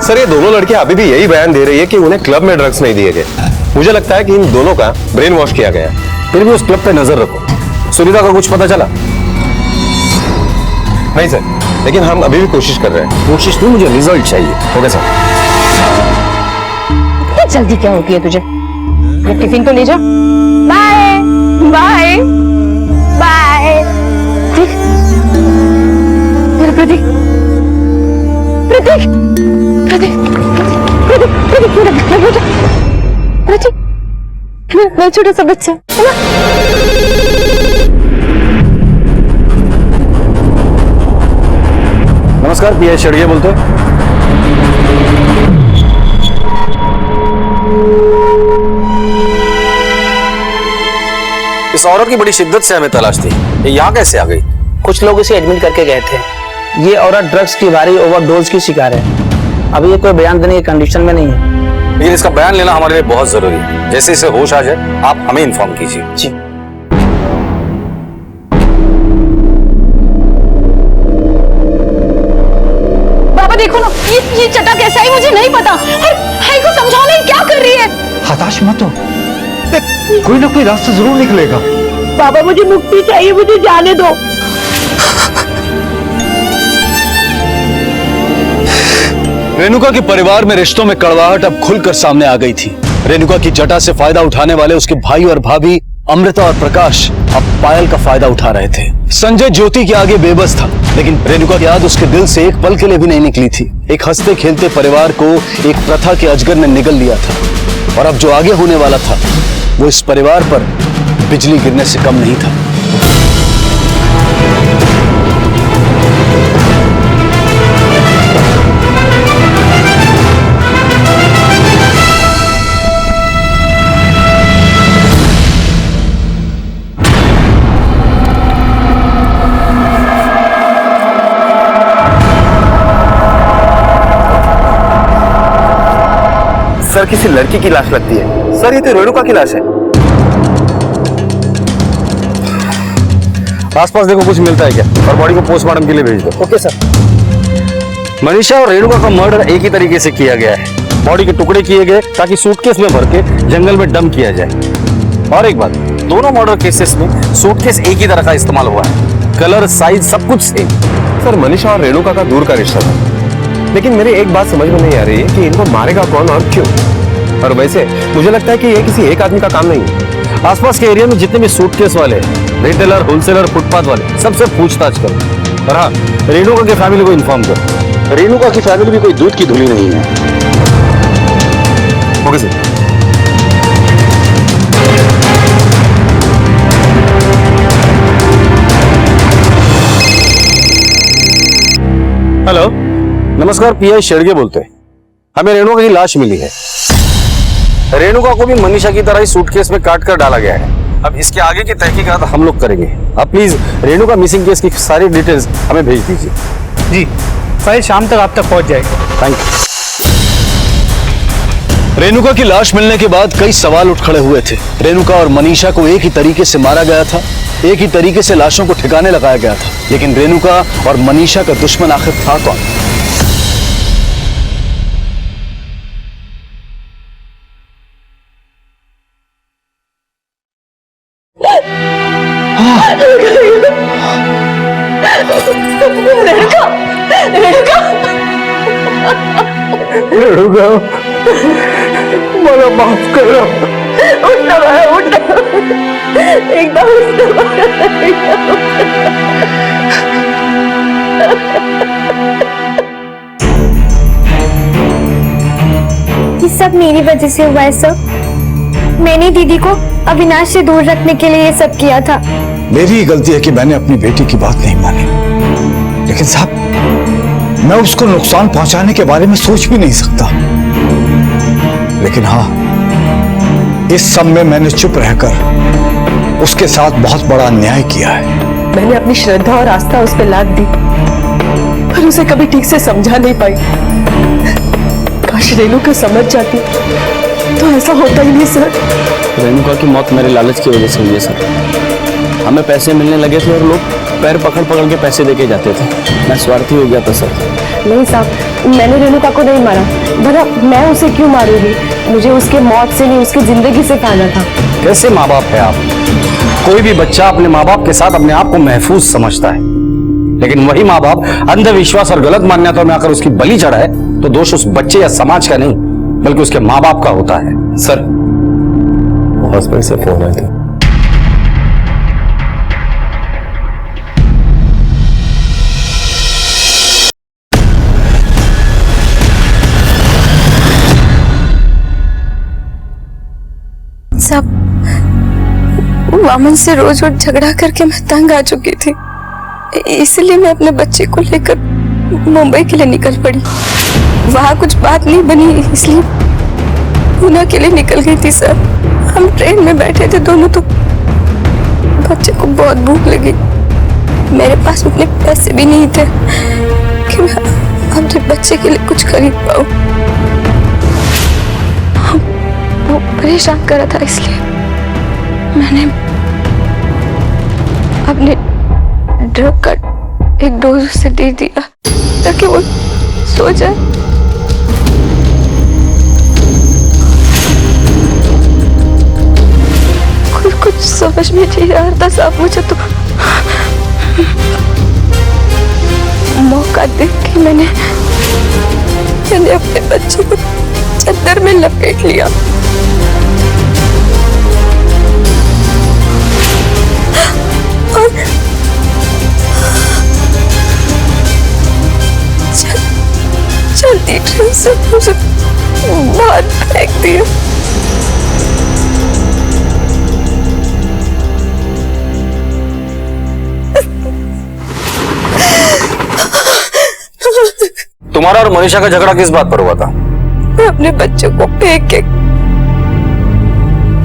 सर, ये दोनों लड़कियां अभी भी यही बयान दे रही है कि उन्हें क्लब में ड्रग्स नहीं दिए गए। मुझे लगता है कि इन दोनों का ब्रेन वॉश किया गया। फिर भी उस क्लब पे नजर रखो। सुनीता का कुछ पता चला? नहीं सर, लेकिन हम अभी भी कोशिश कर रहे हैं। कोशिश नहीं, मुझे रिजल्ट चाहिए। Okay sir. जल्दी क्या होती है तुझे? ये टिफिन तो ले जा। Bye bye bye. Prateek Prateek Prateek Prateek Prateek मेरा छोटा सा बच्चा है ना। नमस्कार, पीआई शेड़िया बोलते हैं। इस औरत की बड़ी शिद्दत से हमें तलाश थी। ये यहाँ कैसे आ गई? कुछ लोग इसे एडमिट करके गए थे। ये औरत ड्रग्स की भारी ओवरडोज की शिकार है। अभी ये कोई बयान देने की कंडीशन में नहीं है। लेकिन इसका बयान लेना हमारे लिए बहुत जरूरी है। जैसे इसे होश आ जाए आप हमें इन्फॉर्म कीजिए। जी। बाबा देखो ना, ये चटा कैसा है मुझे नहीं पता। हाय को समझाओ नहीं, क्या कर रही है? हताश मत हो, कोई ना कोई रास्ता जरूर निकलेगा। बाबा मुझे मुक्ति चाहिए, मुझे जाने दो। रेणुका के परिवार में रिश्तों में कड़वाहट अब खुलकर सामने आ गई थी। रेणुका की जटा से फायदा उठाने वाले उसके भाई और भाभी अमृता और प्रकाश अब पायल का फायदा उठा रहे थे। संजय ज्योति के आगे बेबस था, लेकिन रेणुका की याद उसके दिल से एक पल के लिए भी नहीं निकली थी। एक हंसते खेलते परिवार को एक प्रथा के अजगर ने निगल लिया था, और अब जो आगे होने वाला था वो इस परिवार पर बिजली गिरने से कम नहीं था। सर किसी लड़की की लाश लगती है। सर ये तो रेणुका की लाश है। आसपास देखो कुछ मिलता है क्या, और बॉडी को पोस्टमार्टम के लिए भेज दो। Okay sir. मनीषा और रेणुका का मर्डर एक ही तरीके से किया गया है। बॉडी के टुकड़े किए गए ताकि सूटकेस में भर के जंगल में डंप किया जाए। और एक बात, दोनों मर्डर केसेस में सूटकेस एक ही तरह का इस्तेमाल हुआ है, कलर साइज सब कुछ सेम। सर मनीषा और रेणुका का दूर का रिश्ता था, लेकिन मेरी एक बात समझ में नहीं आ रही है कि इनको मारेगा कौन और क्यों। और वैसे मुझे लगता है कि ये किसी एक आदमी का काम नहीं है। आसपास के एरिया में जितने भी सूटकेस वाले, रिटेलर, होलसेलर, फुटपाथ वाले, सबसे पूछताछ करो। और हाँ, रेणुका की फैमिली को इन्फॉर्म करो। रेणुका की फैमिली भी कोई दूध की धुली नहीं है। Okay sir. हेलो, नमस्कार, पीआई शेड़गे बोलते हैं। हमें रेणुका की लाश मिली है। रेणुका को भी मनीषा की तरह ही सूटकेस में काट कर डाला गया है। अब इसके आगे की तहकीकात हम लोग करेंगे। आप प्लीज रेणुका मिसिंग केस की सारी डिटेल्स हमें भेज दीजिए। जी, फाइल शाम तक आप तक पहुंच जाएगी। Thank you. रेणुका की लाश मिलने के बाद कई सवाल उठ खड़े हुए थे। रेणुका और मनीषा को एक ही तरीके से मारा गया था, एक ही तरीके से लाशों को ठिकाने लगाया गया था, लेकिन रेणुका और मनीषा का दुश्मन आखिर था कौन? रेणुका, मला माफ करो। उठना भाई, उठना। एकदम ये सब मेरी वजह से हुआ है सर। मैंने दीदी को अविनाश से दूर रखने के लिए ये सब किया था। मेरी ही गलती है कि मैंने अपनी बेटी की बात नहीं मानी, लेकिन साहब मैं उसको नुकसान पहुंचाने के बारे में सोच भी नहीं सकता। लेकिन हाँ, इस सब में मैंने चुप रहकर उसके साथ बहुत बड़ा अन्याय किया है। मैंने अपनी श्रद्धा और आस्था उस पर लाद दी, पर उसे कभी ठीक से समझा नहीं पाई। काश रेणुका समझ जाती तो ऐसा होता ही नहीं सर। रेणुका की मौत मेरे लालच की वजह से हुई है सर। हमें पैसे मिलने लगे थे और लोग पैर पकड़ पकड़ के पैसे देके जाते थे। मैं स्वार्थी हो गया था सर। नहीं साहब, मैंने रेणुका को नहीं मारा। भला मैं उसे क्यों मारूंगी? मुझे उसके मौत से नहीं, उसकी जिंदगी से फायदा था। कैसे माँ बाप है आप? कोई भी बच्चा अपने माँ बाप के साथ अपने आप को महफूज समझता है, लेकिन वही माँ बाप अंधविश्वास और गलत मान्यताओं में आकर उसकी बलि चढ़ाए तो दोष उस बच्चे या समाज का नहीं, बल्कि उसके माँ बाप का होता है। सर हॉस्पिटल से फोन आया था। सब वामन से रोज रोज झगड़ा करके मैं तंग आ चुकी थी, इसलिए मैं अपने बच्चे को लेकर मुंबई के लिए निकल पड़ी। वहाँ कुछ बात नहीं बनी, इसलिए पूना के लिए निकल गई थी सर। हम ट्रेन में बैठे थे दोनों, तो बच्चे को बहुत भूख लगी। मेरे पास उतने पैसे भी नहीं थे कि मैं अपने बच्चे के लिए कुछ खरीद पाऊँ। वो परेशान कर रहा था, इसलिए मैंने अपने ड्रग का एक डोज उसे दे दिया ताकि वो सो जाए। कुछ समझ में नहीं आ रहा था साहब मुझे तो। मौका देख के मैंने अपने बच्चे को चादर में लपेट लिया। उससे मुझे बाहर फेंक दिया। तुम्हारा और मनीषा का झगड़ा किस बात पर हुआ था? मैं अपने बच्चे को फेंक के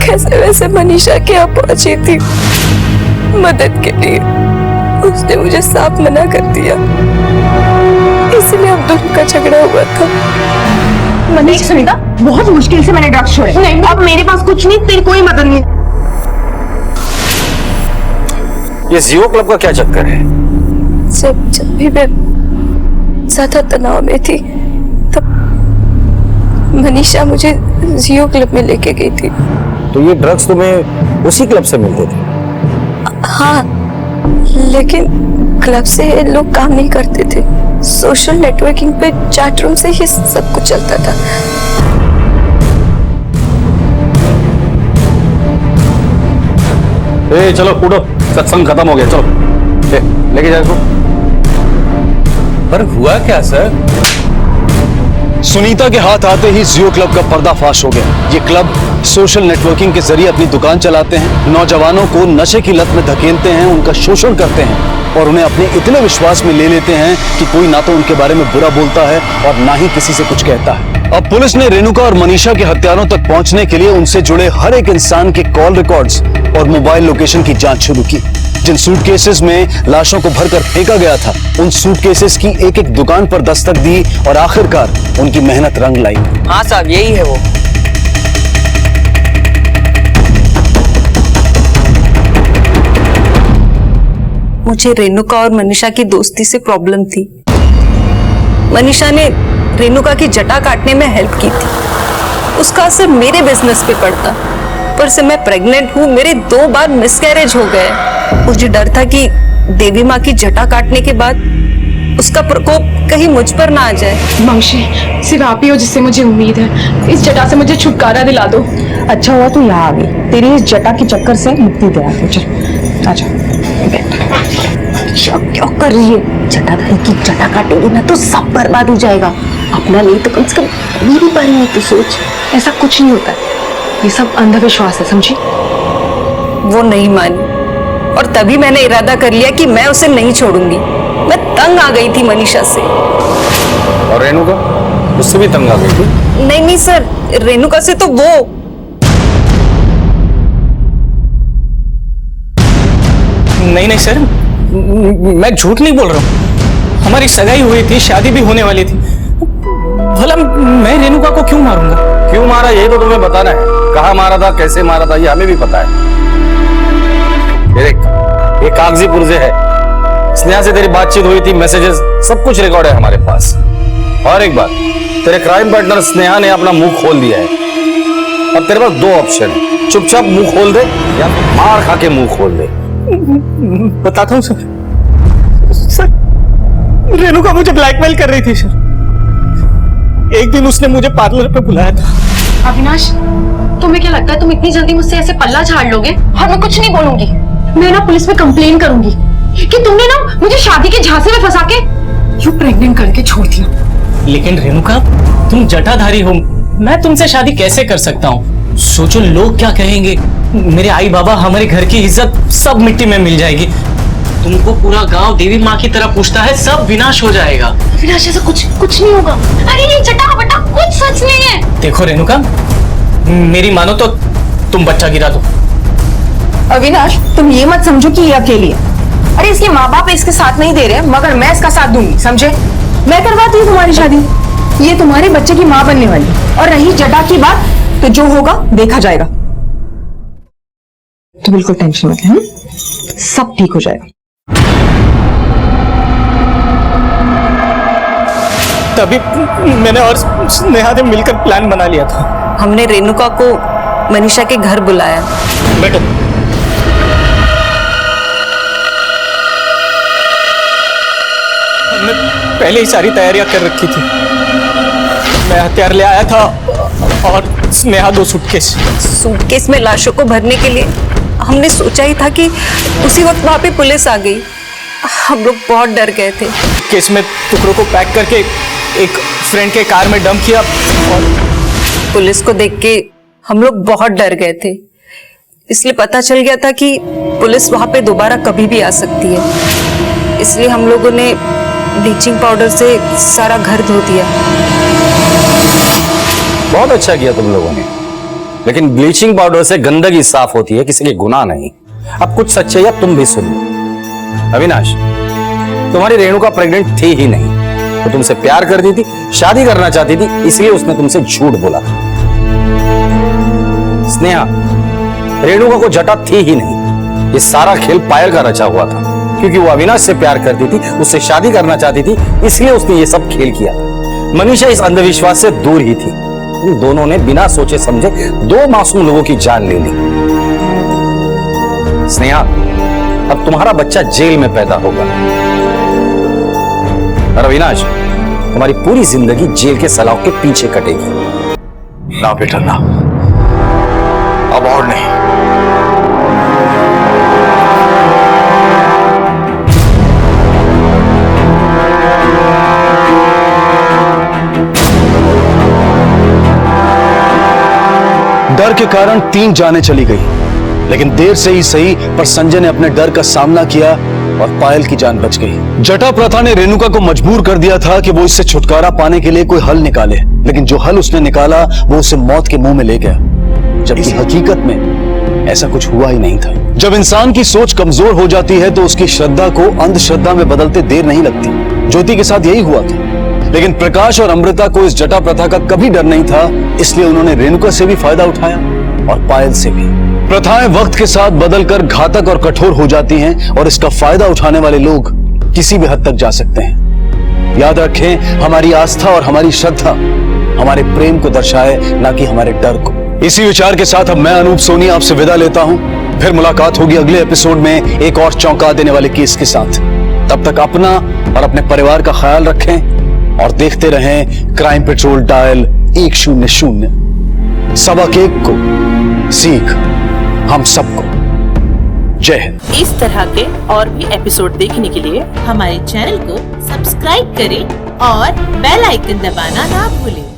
कैसे वैसे मनीषा के यहाँ पहुंची थी मदद के लिए। उसने मुझे साफ मना कर दिया, इसलिए हम दोनों का झगड़ा हुआ था। मनीषा सुनीता, बहुत मुश्किल से मैंने ड्रग्स छोड़े। नहीं, अब मेरे पास कुछ नहीं, तेरी कोई मदद नहीं। ये जियो क्लब का क्या चक्कर है? जब भी मैं ज्यादा तनाव में थी तब मनीषा मुझे जियो क्लब में लेके गई थी। तो ये ड्रग्स तुम्हें उसी क्लब से मिलते थे? हाँ, लेकिन क्लब से ये लोग काम नहीं करते थे। सोशल नेटवर्किंग पे चैट रूम से ही सब कुछ चलता था। ए चलो उठो, सत्संग खत्म हो गया, चलो लेके जाओ इसको। पर हुआ क्या सर? सुनीता के हाथ आते ही जियो क्लब का पर्दाफाश हो गया। ये क्लब सोशल नेटवर्किंग के जरिए अपनी दुकान चलाते हैं, नौजवानों को नशे की लत में धकेलते हैं, उनका शोषण करते हैं और उन्हें अपने इतने विश्वास में ले लेते हैं कि कोई ना तो उनके बारे में बुरा बोलता है और ना ही किसी से कुछ कहता है। अब पुलिस ने रेणुका और मनीषा के हत्यारों तक पहुंचने के लिए उनसे जुड़े हर एक इंसान के कॉल रिकॉर्ड्स और मोबाइल लोकेशन की जांच शुरू की। जिन सूटकेसेस में लाशों को भरकर फेंका गया था, उन सूटकेसेस की एक एक दुकान पर दस्तक दी और आखिरकार उनकी मेहनत रंग लाई। हाँ साहब, यही है वो। मुझे रेणुका और मनीषा की दोस्ती से प्रॉब्लम थी। मनीषा ने रेणुका की जटा काटने में हेल्प की थी। उसका असर मेरे बिजनेस पे पड़ता। पर से मैं प्रेग्नेंट हूँ, मेरे 2 बार मिसकैरेज हो गए। मुझे डर था कि देवी माँ की जटा काटने के बाद उसका प्रकोप कहीं मुझ पर ना आ जाए। मंशी, सिर्फ आप ही हो जिससे मुझे उम्मीद है। इस जटा से मुझे छुटकारा दिला दो। अच्छा हुआ तू यहाँ आ गई, तेरी इस जटा के चक्कर से मुक्ति दिला दो। चल आजा। क्या कर रही है? जटाधारी की जटा काटेगी ना तो सब बर्बाद हो जाएगा। अपना नहीं तो कम से कम मेरी बारे में तो सोच। ऐसा कुछ नहीं होता है, ये सब अंधविश्वास है, समझी? वो नहीं मानी और तभी मैंने इरादा कर लिया कि मैं उसे नहीं छोड़ूंगी। मैं तंग आ गई थी मनीषा से। और रेणुका? उससे भी तंग आ गई थी? नहीं सर, रेणुका से तो वो। नहीं सर, मैं झूठ नहीं बोल रहा हूँ। हमारी सगाई हुई थी, शादी भी होने वाली थी। भला मैं रेणुका को क्यों मारूंगा? क्यों मारा यही तो तुम्हें बताना है। कहाँ मारा था, कैसे मारा था, ये हमें भी पता है। ये कागजी पुर्जे है। स्नेहा से तेरी बातचीत हुई थी, मैसेजेस, सब कुछ रिकॉर्ड है हमारे पास। और एक बात, तेरे क्राइम पार्टनर स्नेहा ने अपना मुंह खोल दिया है। अब तेरे पास 2 ऑप्शन है, चुपचाप मुंह खोल दे या मार खा के मुंह खोल दे। बताता हूँ सर, रेणुका मुझे ब्लैकमेल कर रही थी सर। एक दिन उसने मुझे पार्लर पे बुलाया था। अविनाश, तुम्हें क्या लगता है तुम इतनी जल्दी मुझसे ऐसे पल्ला झाड़ लोगे? हाँ, मैं कुछ नहीं बोलूंगी। मैं ना पुलिस में कंप्लेन करूंगी कि तुमने ना मुझे शादी के झांसे में फंसा के यूं प्रेग्नेंट करके छोड़ दिया। लेकिन रेणुका, तुम जटाधारी हो, मैं तुमसे शादी कैसे कर सकता हूँ? सोचो लोग क्या कहेंगे। मेरे आई बाबा, हमारे घर की इज्जत सब मिट्टी में मिल जाएगी। तुमको पूरा गांव देवी माँ की तरह पूछता है, सब विनाश हो जाएगा। विनाश, ऐसा कुछ नहीं होगा। अरे ये जटा बटा कुछ सच नहीं है। देखो रेणुका, मेरी मानो तो तुम बच्चा गिरा दो। अविनाश, तुम ये मत समझो कि ये अकेली है। अरे इसके माँ बाप इसके साथ नहीं दे रहे, मगर मैं इसका साथ दूंगी, समझे? मैं करवाती हूँ तुम्हारी शादी। ये तुम्हारे बच्चे की माँ बनने वाली। और रही जटा की बात, तो जो होगा देखा जाएगा। तो बिल्कुल टेंशन मत ले, सब ठीक हो जाएगा। तभी मैंने और स्नेहा ने मिलकर प्लान बना लिया था। हमने रेणुका को मनीषा के घर बुलाया। बैठो। हमने पहले ही सारी तैयारियां कर रखी थी। मैं हथियार ले आया था और स्नेहा 2 सूटकेस में लाशों को भरने के लिए हमने सोचा ही था कि उसी वक्त वहां पे पुलिस आ गई। हम लोग बहुत डर गए थे। केस में टुकड़ों को पैक करके एक फ्रेंड के कार में डंप किया और पुलिस को देख के हम लोग बहुत डर गए थे, इसलिए पता चल गया था कि पुलिस वहां पे दोबारा कभी भी आ सकती है, इसलिए हम लोगों ने ब्लीचिंग पाउडर से सारा घर धो दिया। बहुत अच्छा किया तुम लोगों ने, लेकिन ब्लीचिंग पाउडर से गंदगी साफ होती है, किसी के गुनाह नहीं। अब कुछ सच्चाइयां तुम भी सुन लो। अविनाश, तुम्हारी रेणुका प्रेग्नेंट थी ही नहीं, वो तुमसे प्यार करती थी, शादी करना चाहती थी, इसलिए उसने तुमसे झूठ बोला था। स्नेहा, रेणुका को जटा थी ही नहीं, ये सारा खेल पायल का रचा हुआ था, क्योंकि वो अविनाश से प्यार करती थी, उससे शादी करना चाहती थी, इसलिए उसने ये सब खेल किया था। मनीषा इस अंधविश्वास से दूर ही थी। उन दोनों ने बिना सोचे समझे 2 मासूम लोगों की जान ले ली। स्नेहा, अब तुम्हारा बच्चा जेल में पैदा होगा और अविनाश, तुम्हारी पूरी जिंदगी जेल के सलाखों के पीछे कटेगी। ना बेटा ना, अब और नहीं। डर के कारण 3 जानें चली गई, लेकिन देर से ही सही पर संजय ने अपने डर का सामना किया और पायल की जान बच गई। जटा प्रथा ने रेणुका को मजबूर कर दिया था कि वो इससे छुटकारा पाने के लिए कोई हल निकाले, लेकिन जो हल उसने निकाला वो उसे मौत के मुंह में ले गया, जबकि हकीकत में ऐसा कुछ हुआ ही नहीं था। जब इंसान की सोच कमजोर हो जाती है तो उसकी श्रद्धा को अंधश्रद्धा में बदलते देर नहीं लगती। ज्योति के साथ यही हुआ था, लेकिन प्रकाश और अमृता को इस जटा प्रथा का कभी डर नहीं था, इसलिए उन्होंने रेणुका से भी फायदा उठाया और पायल से भी। प्रथाएं वक्त के साथ बदलकर घातक और कठोर हो जाती हैं और इसका फायदा उठाने वाले लोग किसी भी हद तक जा सकते हैं। याद रखें, हमारी आस्था और हमारी श्रद्धा हमारे प्रेम को दर्शाए, ना कि हमारे डर को। इसी विचार के साथ अब मैं अनूप सोनी आपसे विदा लेता हूं। फिर मुलाकात होगी अगले एपिसोड में एक और चौंका देने वाले केस के साथ। तब तक अपना और अपने परिवार का ख्याल रखें और देखते रहें क्राइम पेट्रोल डायल 100। सबक एक को सीख हम सबको। जय हिंद। इस तरह के और भी एपिसोड देखने के लिए हमारे चैनल को सब्सक्राइब करें और बेल आइकन दबाना ना भूलें।